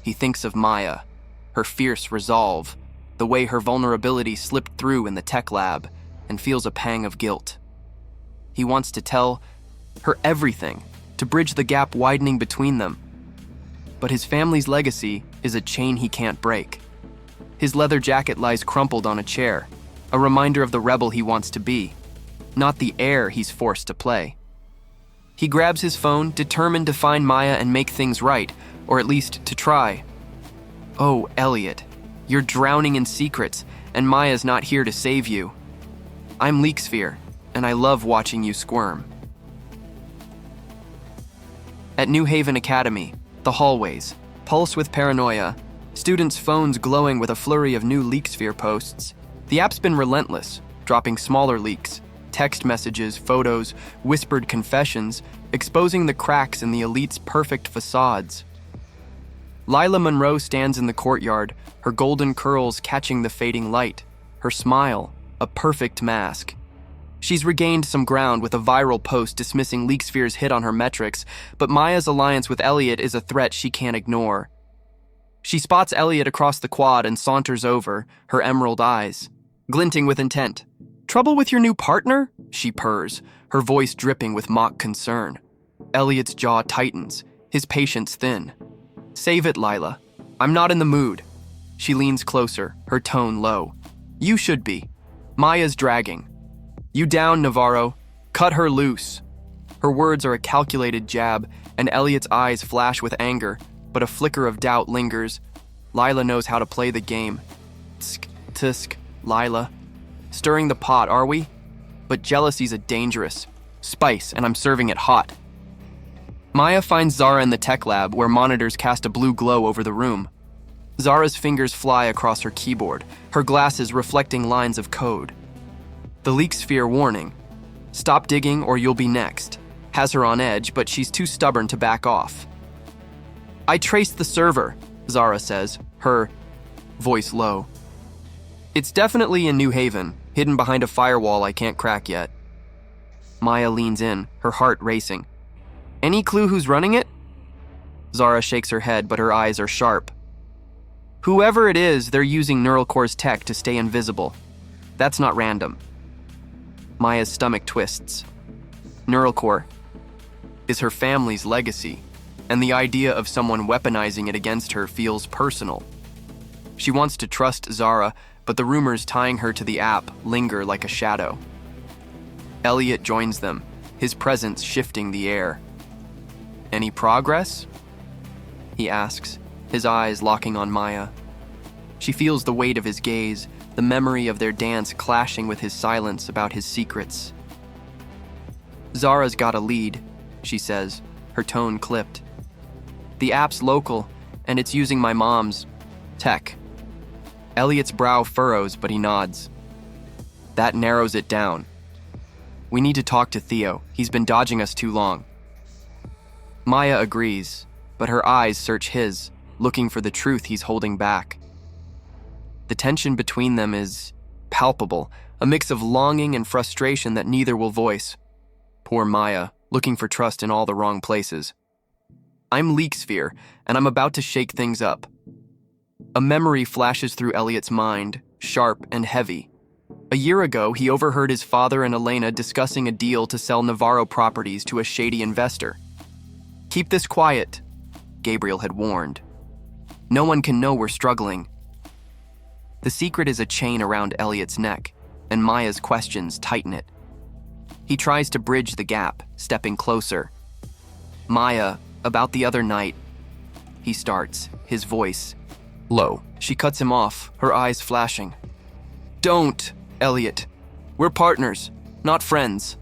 He thinks of Maya, her fierce resolve, the way her vulnerability slipped through in the tech lab, and feels a pang of guilt. He wants to tell her everything, to bridge the gap widening between them. But his family's legacy is a chain he can't break. His leather jacket lies crumpled on a chair, a reminder of the rebel he wants to be, not the heir he's forced to play. He grabs his phone, determined to find Maya and make things right, or at least to try. Oh, Elliot, you're drowning in secrets, and Maya's not here to save you. I'm Leaksphere, and I love watching you squirm. At New Haven Academy, The hallways, pulse with paranoia, students' phones glowing with a flurry of new Leaksphere posts. The app's been relentless, dropping smaller leaks, text messages, photos, whispered confessions, exposing the cracks in the elite's perfect facades. Lila Monroe stands in the courtyard, her golden curls catching the fading light, her smile a perfect mask. She's regained some ground with a viral post dismissing Leaksphere's hit on her metrics, but Maya's alliance with Elliot is a threat she can't ignore. She spots Elliot across the quad and saunters over, her emerald eyes glinting with intent. "Trouble with your new partner?" she purrs, her voice dripping with mock concern. Elliot's jaw tightens, his patience thin. "Save it, Lila. I'm not in the mood." She leans closer, her tone low. "You should be." Maya's dragging. "You down, Navarro. Cut her loose." Her words are a calculated jab, and Elliot's eyes flash with anger, but a flicker of doubt lingers. Lila knows how to play the game. "Tsk, tisk, Lila. Stirring the pot, are we? But jealousy's a dangerous spice, and I'm serving it hot." Maya finds Zara in the tech lab, where monitors cast a blue glow over the room. Zara's fingers fly across her keyboard, her glasses reflecting lines of code. The Leaksphere warning, "Stop digging or you'll be next," has her on edge, but she's too stubborn to back off. "I traced the server," Zara says, her voice low. "It's definitely in New Haven, hidden behind a firewall I can't crack yet." Maya leans in, her heart racing. "Any clue who's running it?" Zara shakes her head, but her eyes are sharp. "Whoever it is, they're using Neural Core's tech to stay invisible. That's not random." Maya's stomach twists. Neural Core is her family's legacy, and the idea of someone weaponizing it against her feels personal. She wants to trust Zara, but the rumors tying her to the app linger like a shadow. Elliot joins them, his presence shifting the air. "Any progress?" he asks, his eyes locking on Maya. She feels the weight of his gaze, the memory of their dance clashing with his silence about his secrets. "Zara's got a lead," she says, her tone clipped. "The app's local, and it's using my mom's tech." Elliot's brow furrows, but he nods. "That narrows it down. We need to talk to Theo. He's been dodging us too long." Maya agrees, but her eyes search his, looking for the truth he's holding back. The tension between them is palpable, a mix of longing and frustration that neither will voice. Poor Maya, looking for trust in all the wrong places. "I'm Leaksphere, and I'm about to shake things up." A memory flashes through Elliot's mind, sharp and heavy. A year ago, he overheard his father and Elena discussing a deal to sell Navarro properties to a shady investor. "Keep this quiet," Gabriel had warned. "No one can know we're struggling." The secret is a chain around Elliot's neck, and Maya's questions tighten it. He tries to bridge the gap, stepping closer. "Maya, about the other night," he starts, his voice low. She cuts him off, her eyes flashing. "Don't, Elliot. We're partners, not friends."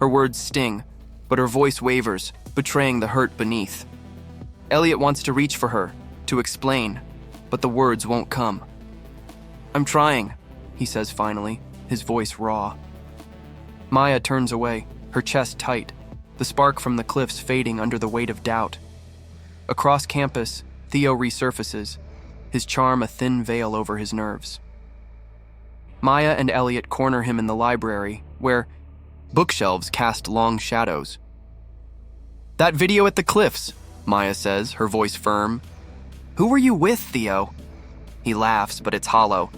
Her words sting, but her voice wavers, betraying the hurt beneath. Elliot wants to reach for her, to explain, but the words won't come. "I'm trying," he says finally, his voice raw. Maya turns away, her chest tight, the spark from the cliffs fading under the weight of doubt. Across campus, Theo resurfaces, his charm a thin veil over his nerves. Maya and Elliot corner him in the library, where bookshelves cast long shadows. "That video at the cliffs," Maya says, her voice firm. "Who were you with, Theo?" He laughs, but it's hollow.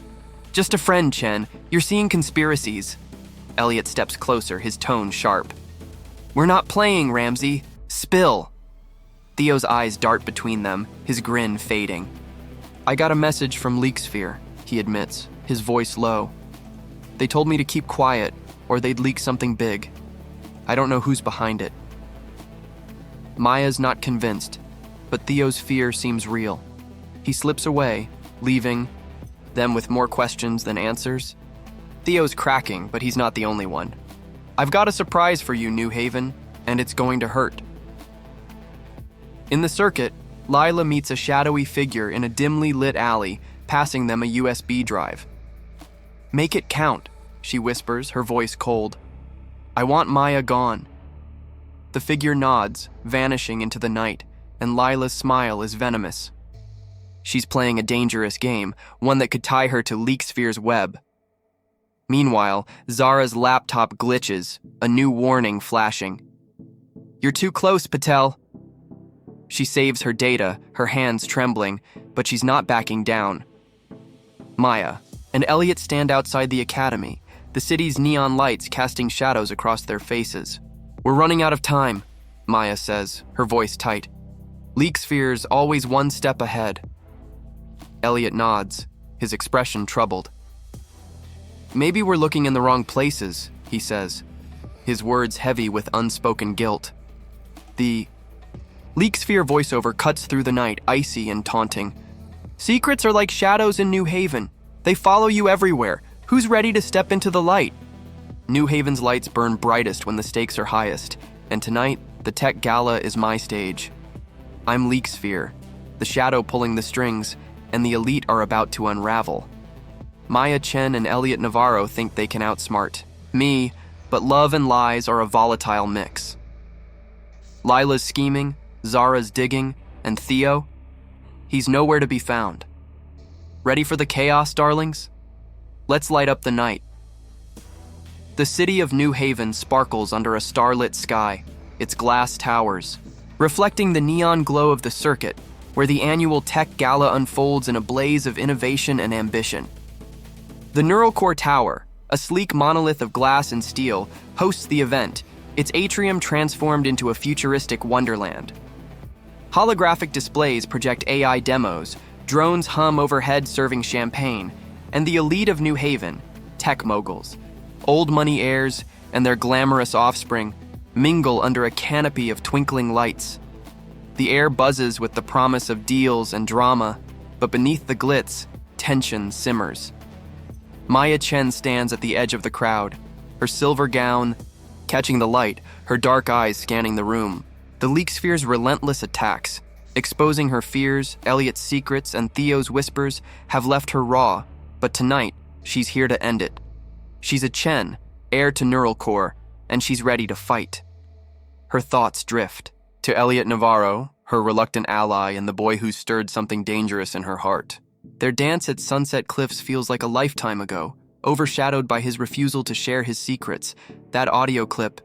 "Just a friend, Chen. You're seeing conspiracies." Elliot steps closer, his tone sharp. "We're not playing, Ramsey. Spill." Theo's eyes dart between them, his grin fading. "I got a message from Leaksphere," he admits, his voice low. "They told me to keep quiet, or they'd leak something big. I don't know who's behind it." Maya's not convinced, but Theo's fear seems real. He slips away, leaving them with more questions than answers. Theo's cracking, but he's not the only one. "I've got a surprise for you, New Haven, and it's going to hurt." In the circuit, Lila meets a shadowy figure in a dimly lit alley, passing them a USB drive. "Make it count," she whispers, her voice cold. "I want Maya gone." The figure nods, vanishing into the night, and Lila's smile is venomous. She's playing a dangerous game, one that could tie her to Leaksphere's web. Meanwhile, Zara's laptop glitches, a new warning flashing. "You're too close, Patel." She saves her data, her hands trembling, but she's not backing down. Maya and Elliot stand outside the academy, the city's neon lights casting shadows across their faces. "We're running out of time," Maya says, her voice tight. "Leaksphere's always one step ahead." Elliot nods, his expression troubled. "Maybe we're looking in the wrong places," he says, his words heavy with unspoken guilt. The Leaksphere voiceover cuts through the night, icy and taunting. "Secrets are like shadows in New Haven. They follow you everywhere. Who's ready to step into the light?" New Haven's lights burn brightest when the stakes are highest, and tonight, the tech gala is my stage. I'm Leaksphere, the shadow pulling the strings, and the elite are about to unravel. Maya Chen and Elliot Navarro think they can outsmart me, but love and lies are a volatile mix. Lila's scheming, Zara's digging, and Theo? He's nowhere to be found. Ready for the chaos, darlings? Let's light up the night. The city of New Haven sparkles under a starlit sky, its glass towers, reflecting the neon glow of the circuit, where the annual tech gala unfolds in a blaze of innovation and ambition. The Neural Core Tower, a sleek monolith of glass and steel, hosts the event, its atrium transformed into a futuristic wonderland. Holographic displays project AI demos, drones hum overhead serving champagne, and the elite of New Haven, tech moguls, old money heirs, and their glamorous offspring, mingle under a canopy of twinkling lights. The air buzzes with the promise of deals and drama, but beneath the glitz, tension simmers. Maya Chen stands at the edge of the crowd, her silver gown catching the light, her dark eyes scanning the room. The Leaksphere's relentless attacks, exposing her fears, Elliot's secrets, and Theo's whispers, have left her raw, but tonight, she's here to end it. She's a Chen, heir to Neural Core, and she's ready to fight. Her thoughts drift to Elliot Navarro, her reluctant ally and the boy who stirred something dangerous in her heart. Their dance at Sunset Cliffs feels like a lifetime ago, overshadowed by his refusal to share his secrets. That audio clip,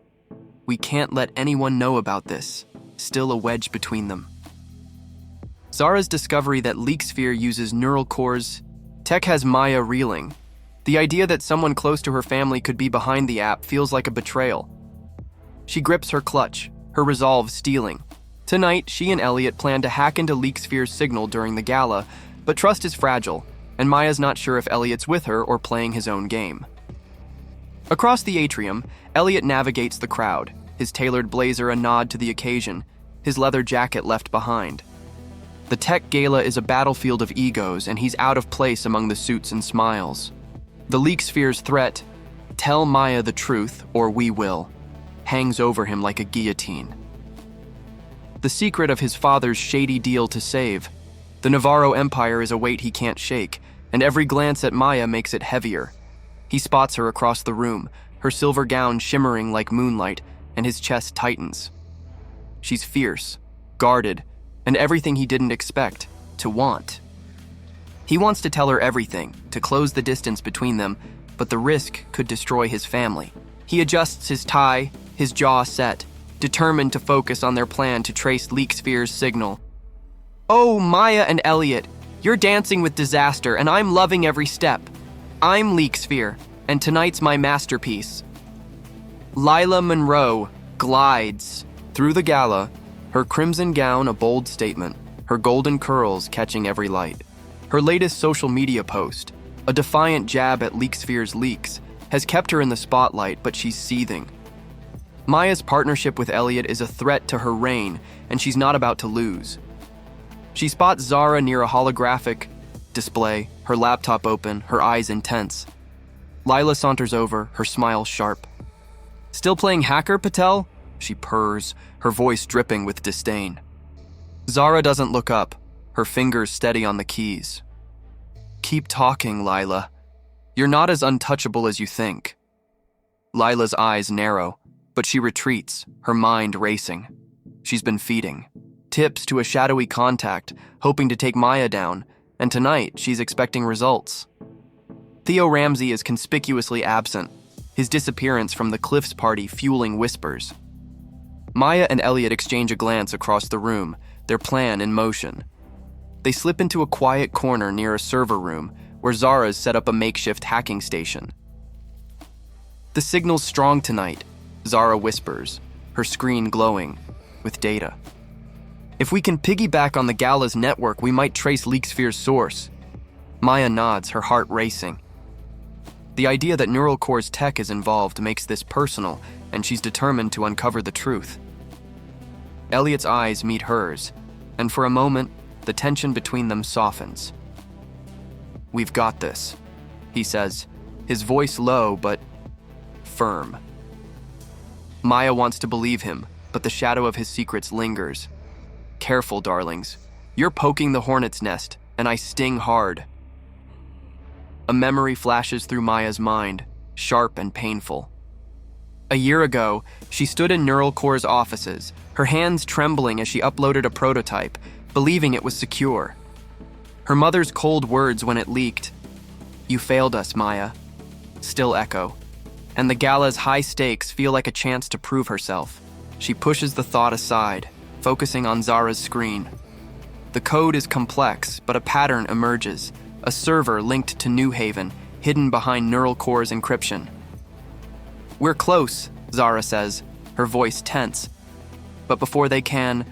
"We can't let anyone know about this," still a wedge between them. Zara's discovery that Leaksphere uses neural cores, tech has Maya reeling. The idea that someone close to her family could be behind the app feels like a betrayal. She grips her clutch, her resolve steeling. Tonight, she and Elliot plan to hack into Leaksphere's signal during the gala, but trust is fragile, and Maya's not sure if Elliot's with her or playing his own game. Across the atrium, Elliot navigates the crowd, his tailored blazer a nod to the occasion, his leather jacket left behind. The tech gala is a battlefield of egos, and he's out of place among the suits and smiles. The Leaksphere's threat, "Tell Maya the truth, or we will," hangs over him like a guillotine. The secret of his father's shady deal to save. The Navarro Empire is a weight he can't shake, and every glance at Maya makes it heavier. He spots her across the room, her silver gown shimmering like moonlight, and his chest tightens. She's fierce, guarded, and everything he didn't expect to want. He wants to tell her everything, to close the distance between them, but the risk could destroy his family. He adjusts his tie, his jaw set, determined to focus on their plan to trace Leaksphere's signal. "Oh, Maya and Elliot, you're dancing with disaster, and I'm loving every step. I'm Leaksphere, and tonight's my masterpiece." Lila Monroe glides through the gala, her crimson gown a bold statement, her golden curls catching every light. Her latest social media post, a defiant jab at Leaksphere's leaks, has kept her in the spotlight, but she's seething. Maya's partnership with Elliot is a threat to her reign, and she's not about to lose. She spots Zara near a holographic display, her laptop open, her eyes intense. Lila saunters over, her smile sharp. "Still playing hacker, Patel?" She purrs, her voice dripping with disdain. Zara doesn't look up, her fingers steady on the keys. Keep talking, Lila. You're not as untouchable as you think. Lila's eyes narrow, but she retreats, her mind racing. She's been feeding. Tips to a shadowy contact, hoping to take Maya down, and tonight she's expecting results. Theo Ramsey is conspicuously absent, his disappearance from the Cliffs party fueling whispers. Maya and Elliot exchange a glance across the room, their plan in motion. They slip into a quiet corner near a server room where Zara's set up a makeshift hacking station. The signal's strong tonight, Zara whispers, her screen glowing with data. If we can piggyback on the Gala's network, we might trace Leaksphere's source. Maya nods, her heart racing. The idea that Neural Core's tech is involved makes this personal, and she's determined to uncover the truth. Elliot's eyes meet hers, and for a moment, the tension between them softens. We've got this, he says, his voice low but firm. Maya wants to believe him, but the shadow of his secrets lingers. Careful, darlings. You're poking the hornet's nest, and I sting hard. A memory flashes through Maya's mind, sharp and painful. A year ago, she stood in Neural Core's offices, her hands trembling as she uploaded a prototype, believing it was secure. Her mother's cold words when it leaked, "You failed us, Maya," still echo, and the Gala's high stakes feel like a chance to prove herself. She pushes the thought aside, focusing on Zara's screen. The code is complex, but a pattern emerges, a server linked to New Haven, hidden behind Neural Core's encryption. We're close, Zara says, her voice tense. But before they can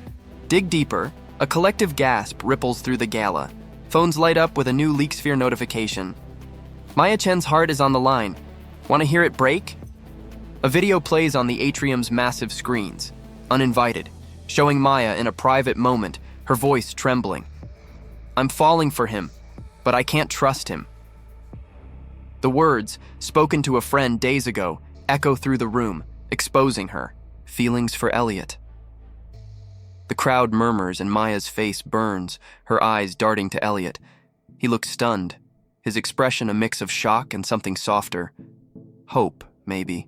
dig deeper, a collective gasp ripples through the Gala. Phones light up with a new Leaksphere notification. Maya Chen's heart is on the line. Want to hear it break? A video plays on the atrium's massive screens, uninvited, showing Maya in a private moment, her voice trembling. I'm falling for him, but I can't trust him. The words, spoken to a friend days ago, echo through the room, exposing her feelings for Elliot. The crowd murmurs and Maya's face burns, her eyes darting to Elliot. He looks stunned, his expression a mix of shock and something softer. Hope, maybe.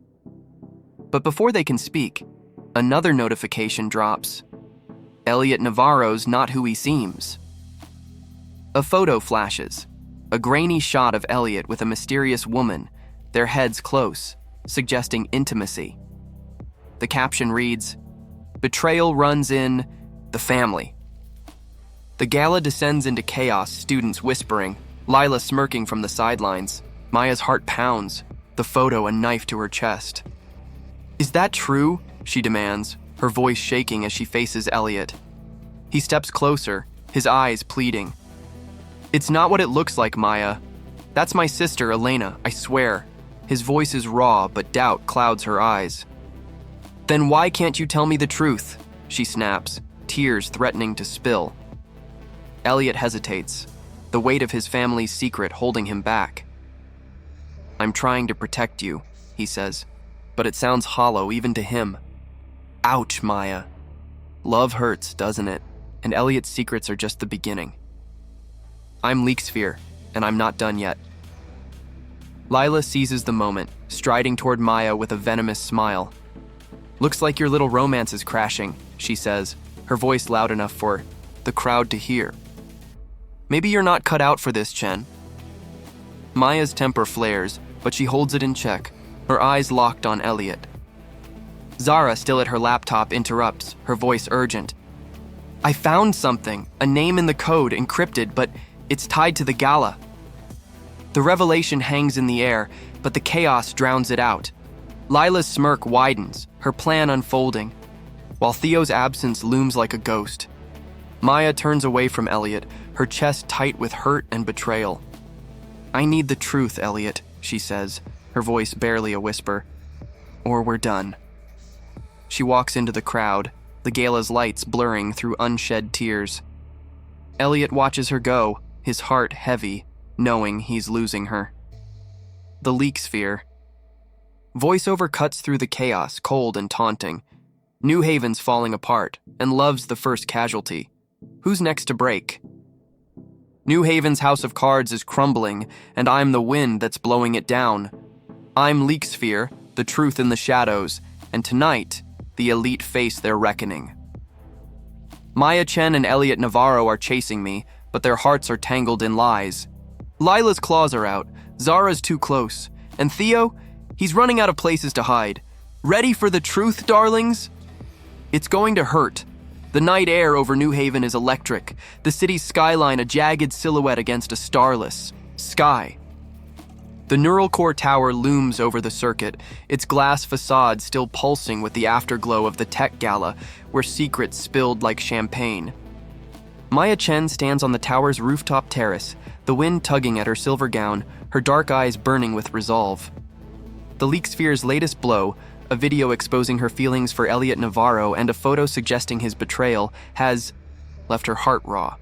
But before they can speak, another notification drops. Elliot Navarro's not who he seems. A photo flashes, a grainy shot of Elliot with a mysterious woman, their heads close, suggesting intimacy. The caption reads, "Betrayal runs in the family." The Gala descends into chaos, students whispering, Lila smirking from the sidelines. Maya's heart pounds, the photo a knife to her chest. Is that true? She demands, her voice shaking as she faces Elliot. He steps closer, his eyes pleading. It's not what it looks like, Maya. That's my sister, Elena, I swear. His voice is raw, but doubt clouds her eyes. Then why can't you tell me the truth? She snaps, tears threatening to spill. Elliot hesitates, the weight of his family's secret holding him back. I'm trying to protect you, he says, but it sounds hollow even to him. Ouch, Maya. Love hurts, doesn't it? And Elliot's secrets are just the beginning. I'm Leaksphere, and I'm not done yet. Lila seizes the moment, striding toward Maya with a venomous smile. Looks like your little romance is crashing, she says, her voice loud enough for the crowd to hear. Maybe you're not cut out for this, Chen. Maya's temper flares, but she holds it in check, her eyes locked on Elliot. Zara, still at her laptop, interrupts, her voice urgent. I found something, a name in the code, encrypted, but it's tied to the Gala. The revelation hangs in the air, but the chaos drowns it out. Lila's smirk widens, her plan unfolding, while Theo's absence looms like a ghost. Maya turns away from Elliot, her chest tight with hurt and betrayal. I need the truth, Elliot, she says, her voice barely a whisper. Or we're done. She walks into the crowd, the Gala's lights blurring through unshed tears. Elliot watches her go, his heart heavy, knowing he's losing her. The Leaksphere. Voiceover cuts through the chaos, cold and taunting. New Haven's falling apart, and love's the first casualty. Who's next to break? New Haven's house of cards is crumbling, and I'm the wind that's blowing it down. I'm Leaksphere, the truth in the shadows, and tonight, the elite face their reckoning. Maya Chen and Elliot Navarro are chasing me, but their hearts are tangled in lies. Lila's claws are out, Zara's too close, and Theo, he's running out of places to hide. Ready for the truth, darlings? It's going to hurt. The night air over New Haven is electric, the city's skyline a jagged silhouette against a starless sky. The Neural Core Tower looms over the circuit, its glass facade still pulsing with the afterglow of the tech gala, where secrets spilled like champagne. Maya Chen stands on the tower's rooftop terrace, the wind tugging at her silver gown, her dark eyes burning with resolve. The Leaksphere's latest blow, a video exposing her feelings for Elliot Navarro and a photo suggesting his betrayal, has left her heart raw.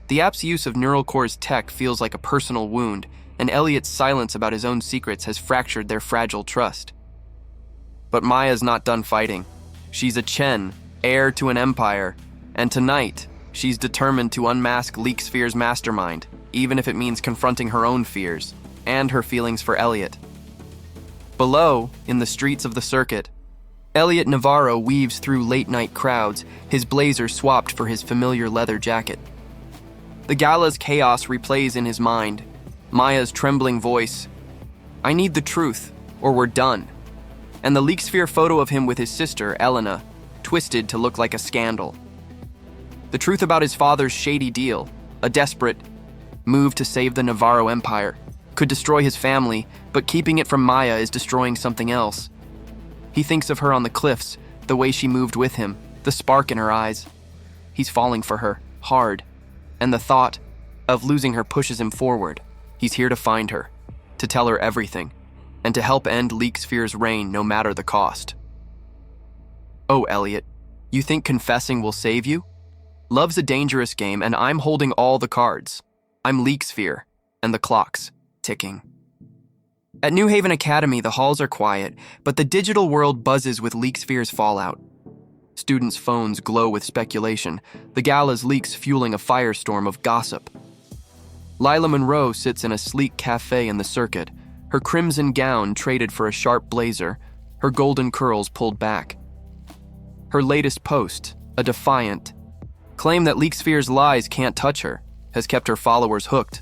The app's use of Neural Core's tech feels like a personal wound, and Elliot's silence about his own secrets has fractured their fragile trust. But Maya's not done fighting. She's a Chen, heir to an empire, and tonight, she's determined to unmask Leaksphere's mastermind, even if it means confronting her own fears, and her feelings for Elliot. Below, in the streets of the circuit, Elliot Navarro weaves through late-night crowds, his blazer swapped for his familiar leather jacket. The gala's chaos replays in his mind, Maya's trembling voice, "I need the truth, or we're done," and the Leaksphere photo of him with his sister, Elena, twisted to look like a scandal. The truth about his father's shady deal, a desperate move to save the Navarro Empire, could destroy his family, but keeping it from Maya is destroying something else. He thinks of her on the cliffs, the way she moved with him, the spark in her eyes. He's falling for her, hard, and the thought of losing her pushes him forward. He's here to find her, to tell her everything, and to help end Leaksphere's reign no matter the cost. Oh, Elliot, you think confessing will save you? Love's a dangerous game, and I'm holding all the cards. I'm Leaksphere, and the clock's ticking. At New Haven Academy, the halls are quiet, but the digital world buzzes with Leaksphere's fallout. Students' phones glow with speculation, the gala's leaks fueling a firestorm of gossip. Lila Monroe sits in a sleek cafe in the circuit, her crimson gown traded for a sharp blazer, her golden curls pulled back. Her latest post, a defiant claim that Leaksphere's lies can't touch her, has kept her followers hooked,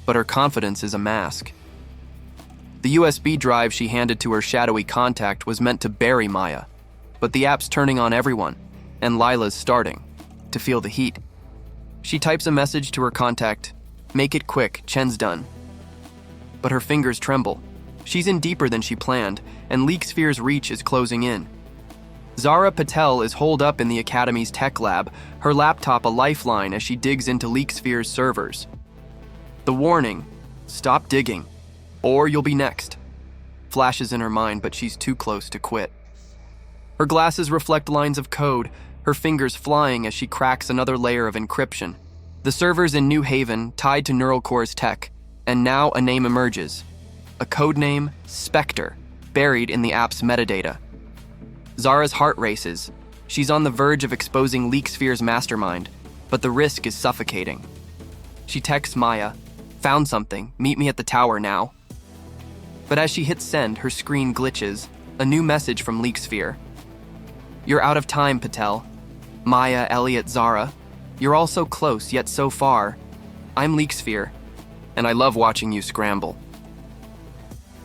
but her confidence is a mask. The USB drive she handed to her shadowy contact was meant to bury Maya, but the app's turning on everyone, and Lila's starting to feel the heat. She types a message to her contact, "Make it quick, Chen's done." But her fingers tremble. She's in deeper than she planned, and Leaksphere's reach is closing in. Zara Patel is holed up in the Academy's tech lab, her laptop a lifeline as she digs into Leaksphere's servers. The warning, "Stop digging, or you'll be next," flashes in her mind, but she's too close to quit. Her glasses reflect lines of code, her fingers flying as she cracks another layer of encryption. The servers in New Haven tied to Neural Core's tech, and now a name emerges. A codename, Spectre, buried in the app's metadata. Zara's heart races. She's on the verge of exposing Leaksphere's mastermind, but the risk is suffocating. She texts Maya, "Found something, meet me at the tower now." But as she hits send, her screen glitches, a new message from Leaksphere. "You're out of time, Patel. Maya, Elliot, Zara. You're all so close, yet so far. I'm Leaksphere, and I love watching you scramble."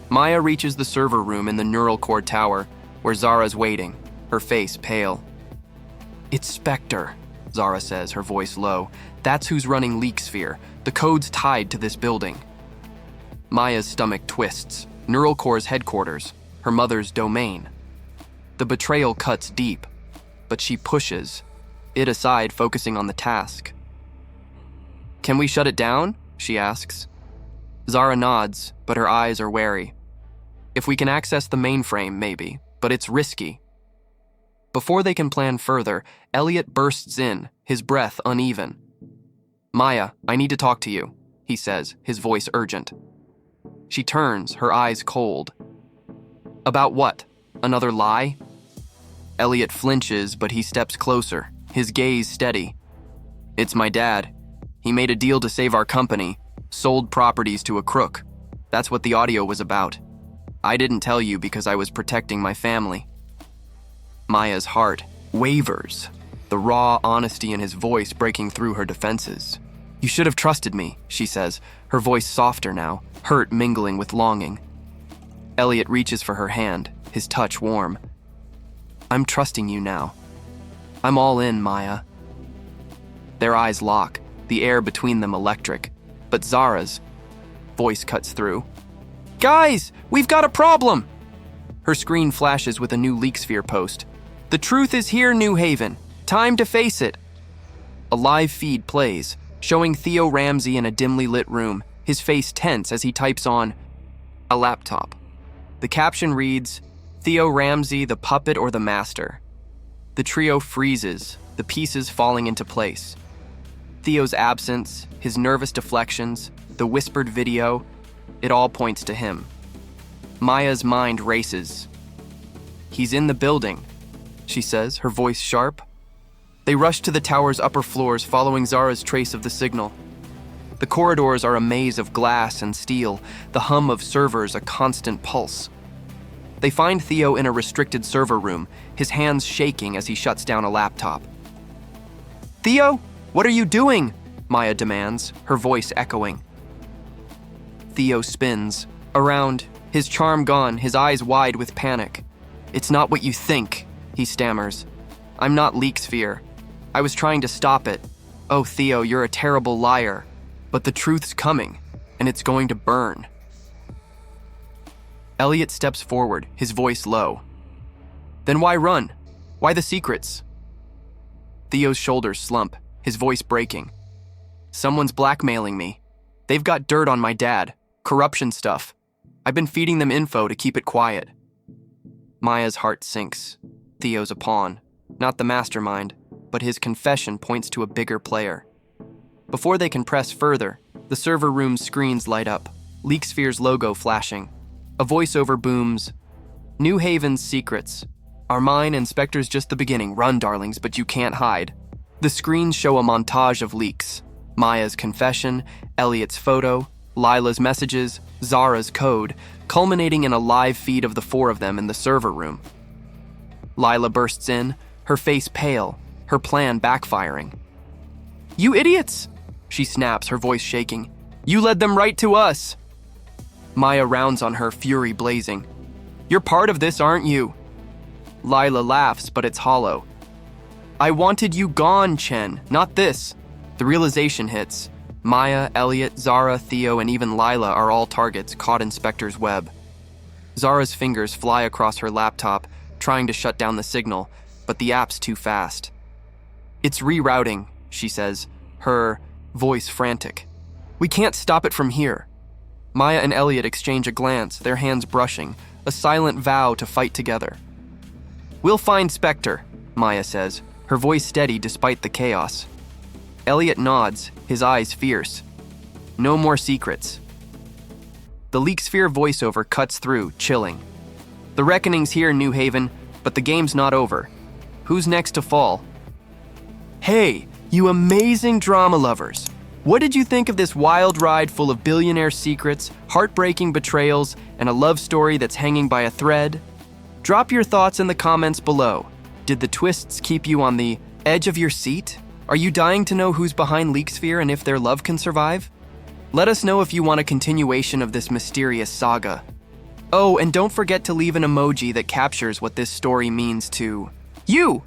Maya reaches the server room in the Neural Core Tower, where Zara's waiting, her face pale. "It's Spectre," Zara says, her voice low. "That's who's running Leaksphere. The code's tied to this building." Maya's stomach twists. Neural Core's headquarters, her mother's domain. The betrayal cuts deep, but she pushes it aside, focusing on the task. "Can we shut it down?" she asks. Zara nods, but her eyes are wary. "If we can access the mainframe, maybe, but it's risky." Before they can plan further, Elliot bursts in, his breath uneven. "Maya, I need to talk to you," he says, his voice urgent. She turns, her eyes cold. "About what? Another lie?" Elliot flinches, but he steps closer, his gaze steady, It's my dad. He made a deal to save our company, sold properties to a crook. That's what the audio was about. I didn't tell you because I was protecting my family. Maya's heart wavers, the raw honesty in his voice breaking through her defenses. You should have trusted me, she says, her voice softer now, hurt mingling with longing. Elliot reaches for her hand, his touch warm. I'm trusting you now. I'm all in, Maya. Their eyes lock, the air between them electric, but Zara's voice cuts through. Guys, we've got a problem! Her screen flashes with a new Leaksphere post. The truth is here, New Haven. Time to face it. A live feed plays, showing Theo Ramsey in a dimly lit room, his face tense as he types on a laptop. The caption reads, Theo Ramsey, the puppet or the master. The trio freezes, the pieces falling into place. Theo's absence, his nervous deflections, the whispered video, it all points to him. Maya's mind races. He's in the building, she says, her voice sharp. They rush to the tower's upper floors, following Zara's trace of the signal. The corridors are a maze of glass and steel, the hum of servers a constant pulse. They find Theo in a restricted server room, his hands shaking as he shuts down a laptop. Theo, what are you doing? Maya demands, her voice echoing. Theo spins around, his charm gone, his eyes wide with panic. It's not what you think, he stammers. I'm not Leaksphere. I was trying to stop it. Oh, Theo, you're a terrible liar. But the truth's coming, and it's going to burn. Elliot steps forward, his voice low. Then why run? Why the secrets? Theo's shoulders slump, his voice breaking. Someone's blackmailing me. They've got dirt on my dad, corruption stuff. I've been feeding them info to keep it quiet. Maya's heart sinks. Theo's a pawn, not the mastermind, but his confession points to a bigger player. Before they can press further, the server room's screens light up, Leaksphere's logo flashing. A voiceover booms, New Haven's secrets. Are mine and Spectre's just the beginning. Run, darlings, but you can't hide. The screens show a montage of leaks. Maya's confession, Elliot's photo, Lila's messages, Zara's code, culminating in a live feed of the four of them in the server room. Lila bursts in, her face pale, her plan backfiring. You idiots! She snaps, her voice shaking. You led them right to us! Maya rounds on her, fury blazing. You're part of this, aren't you? Lila laughs, but it's hollow. I wanted you gone, Chen, not this. The realization hits. Maya, Elliot, Zara, Theo, and even Lila are all targets caught in Spectre's web. Zara's fingers fly across her laptop, trying to shut down the signal, but the app's too fast. It's rerouting, she says, her voice frantic. We can't stop it from here. Maya and Elliot exchange a glance, their hands brushing, a silent vow to fight together. We'll find Spectre, Maya says, her voice steady despite the chaos. Elliot nods, his eyes fierce. No more secrets. The Leaksphere voiceover cuts through, chilling. The reckoning's here, New Haven, but the game's not over. Who's next to fall? Hey, you amazing drama lovers. What did you think of this wild ride full of billionaire secrets, heartbreaking betrayals, and a love story that's hanging by a thread? Drop your thoughts in the comments below. Did the twists keep you on the edge of your seat? Are you dying to know who's behind Leaksphere and if their love can survive? Let us know if you want a continuation of this mysterious saga. Oh, and don't forget to leave an emoji that captures what this story means to you.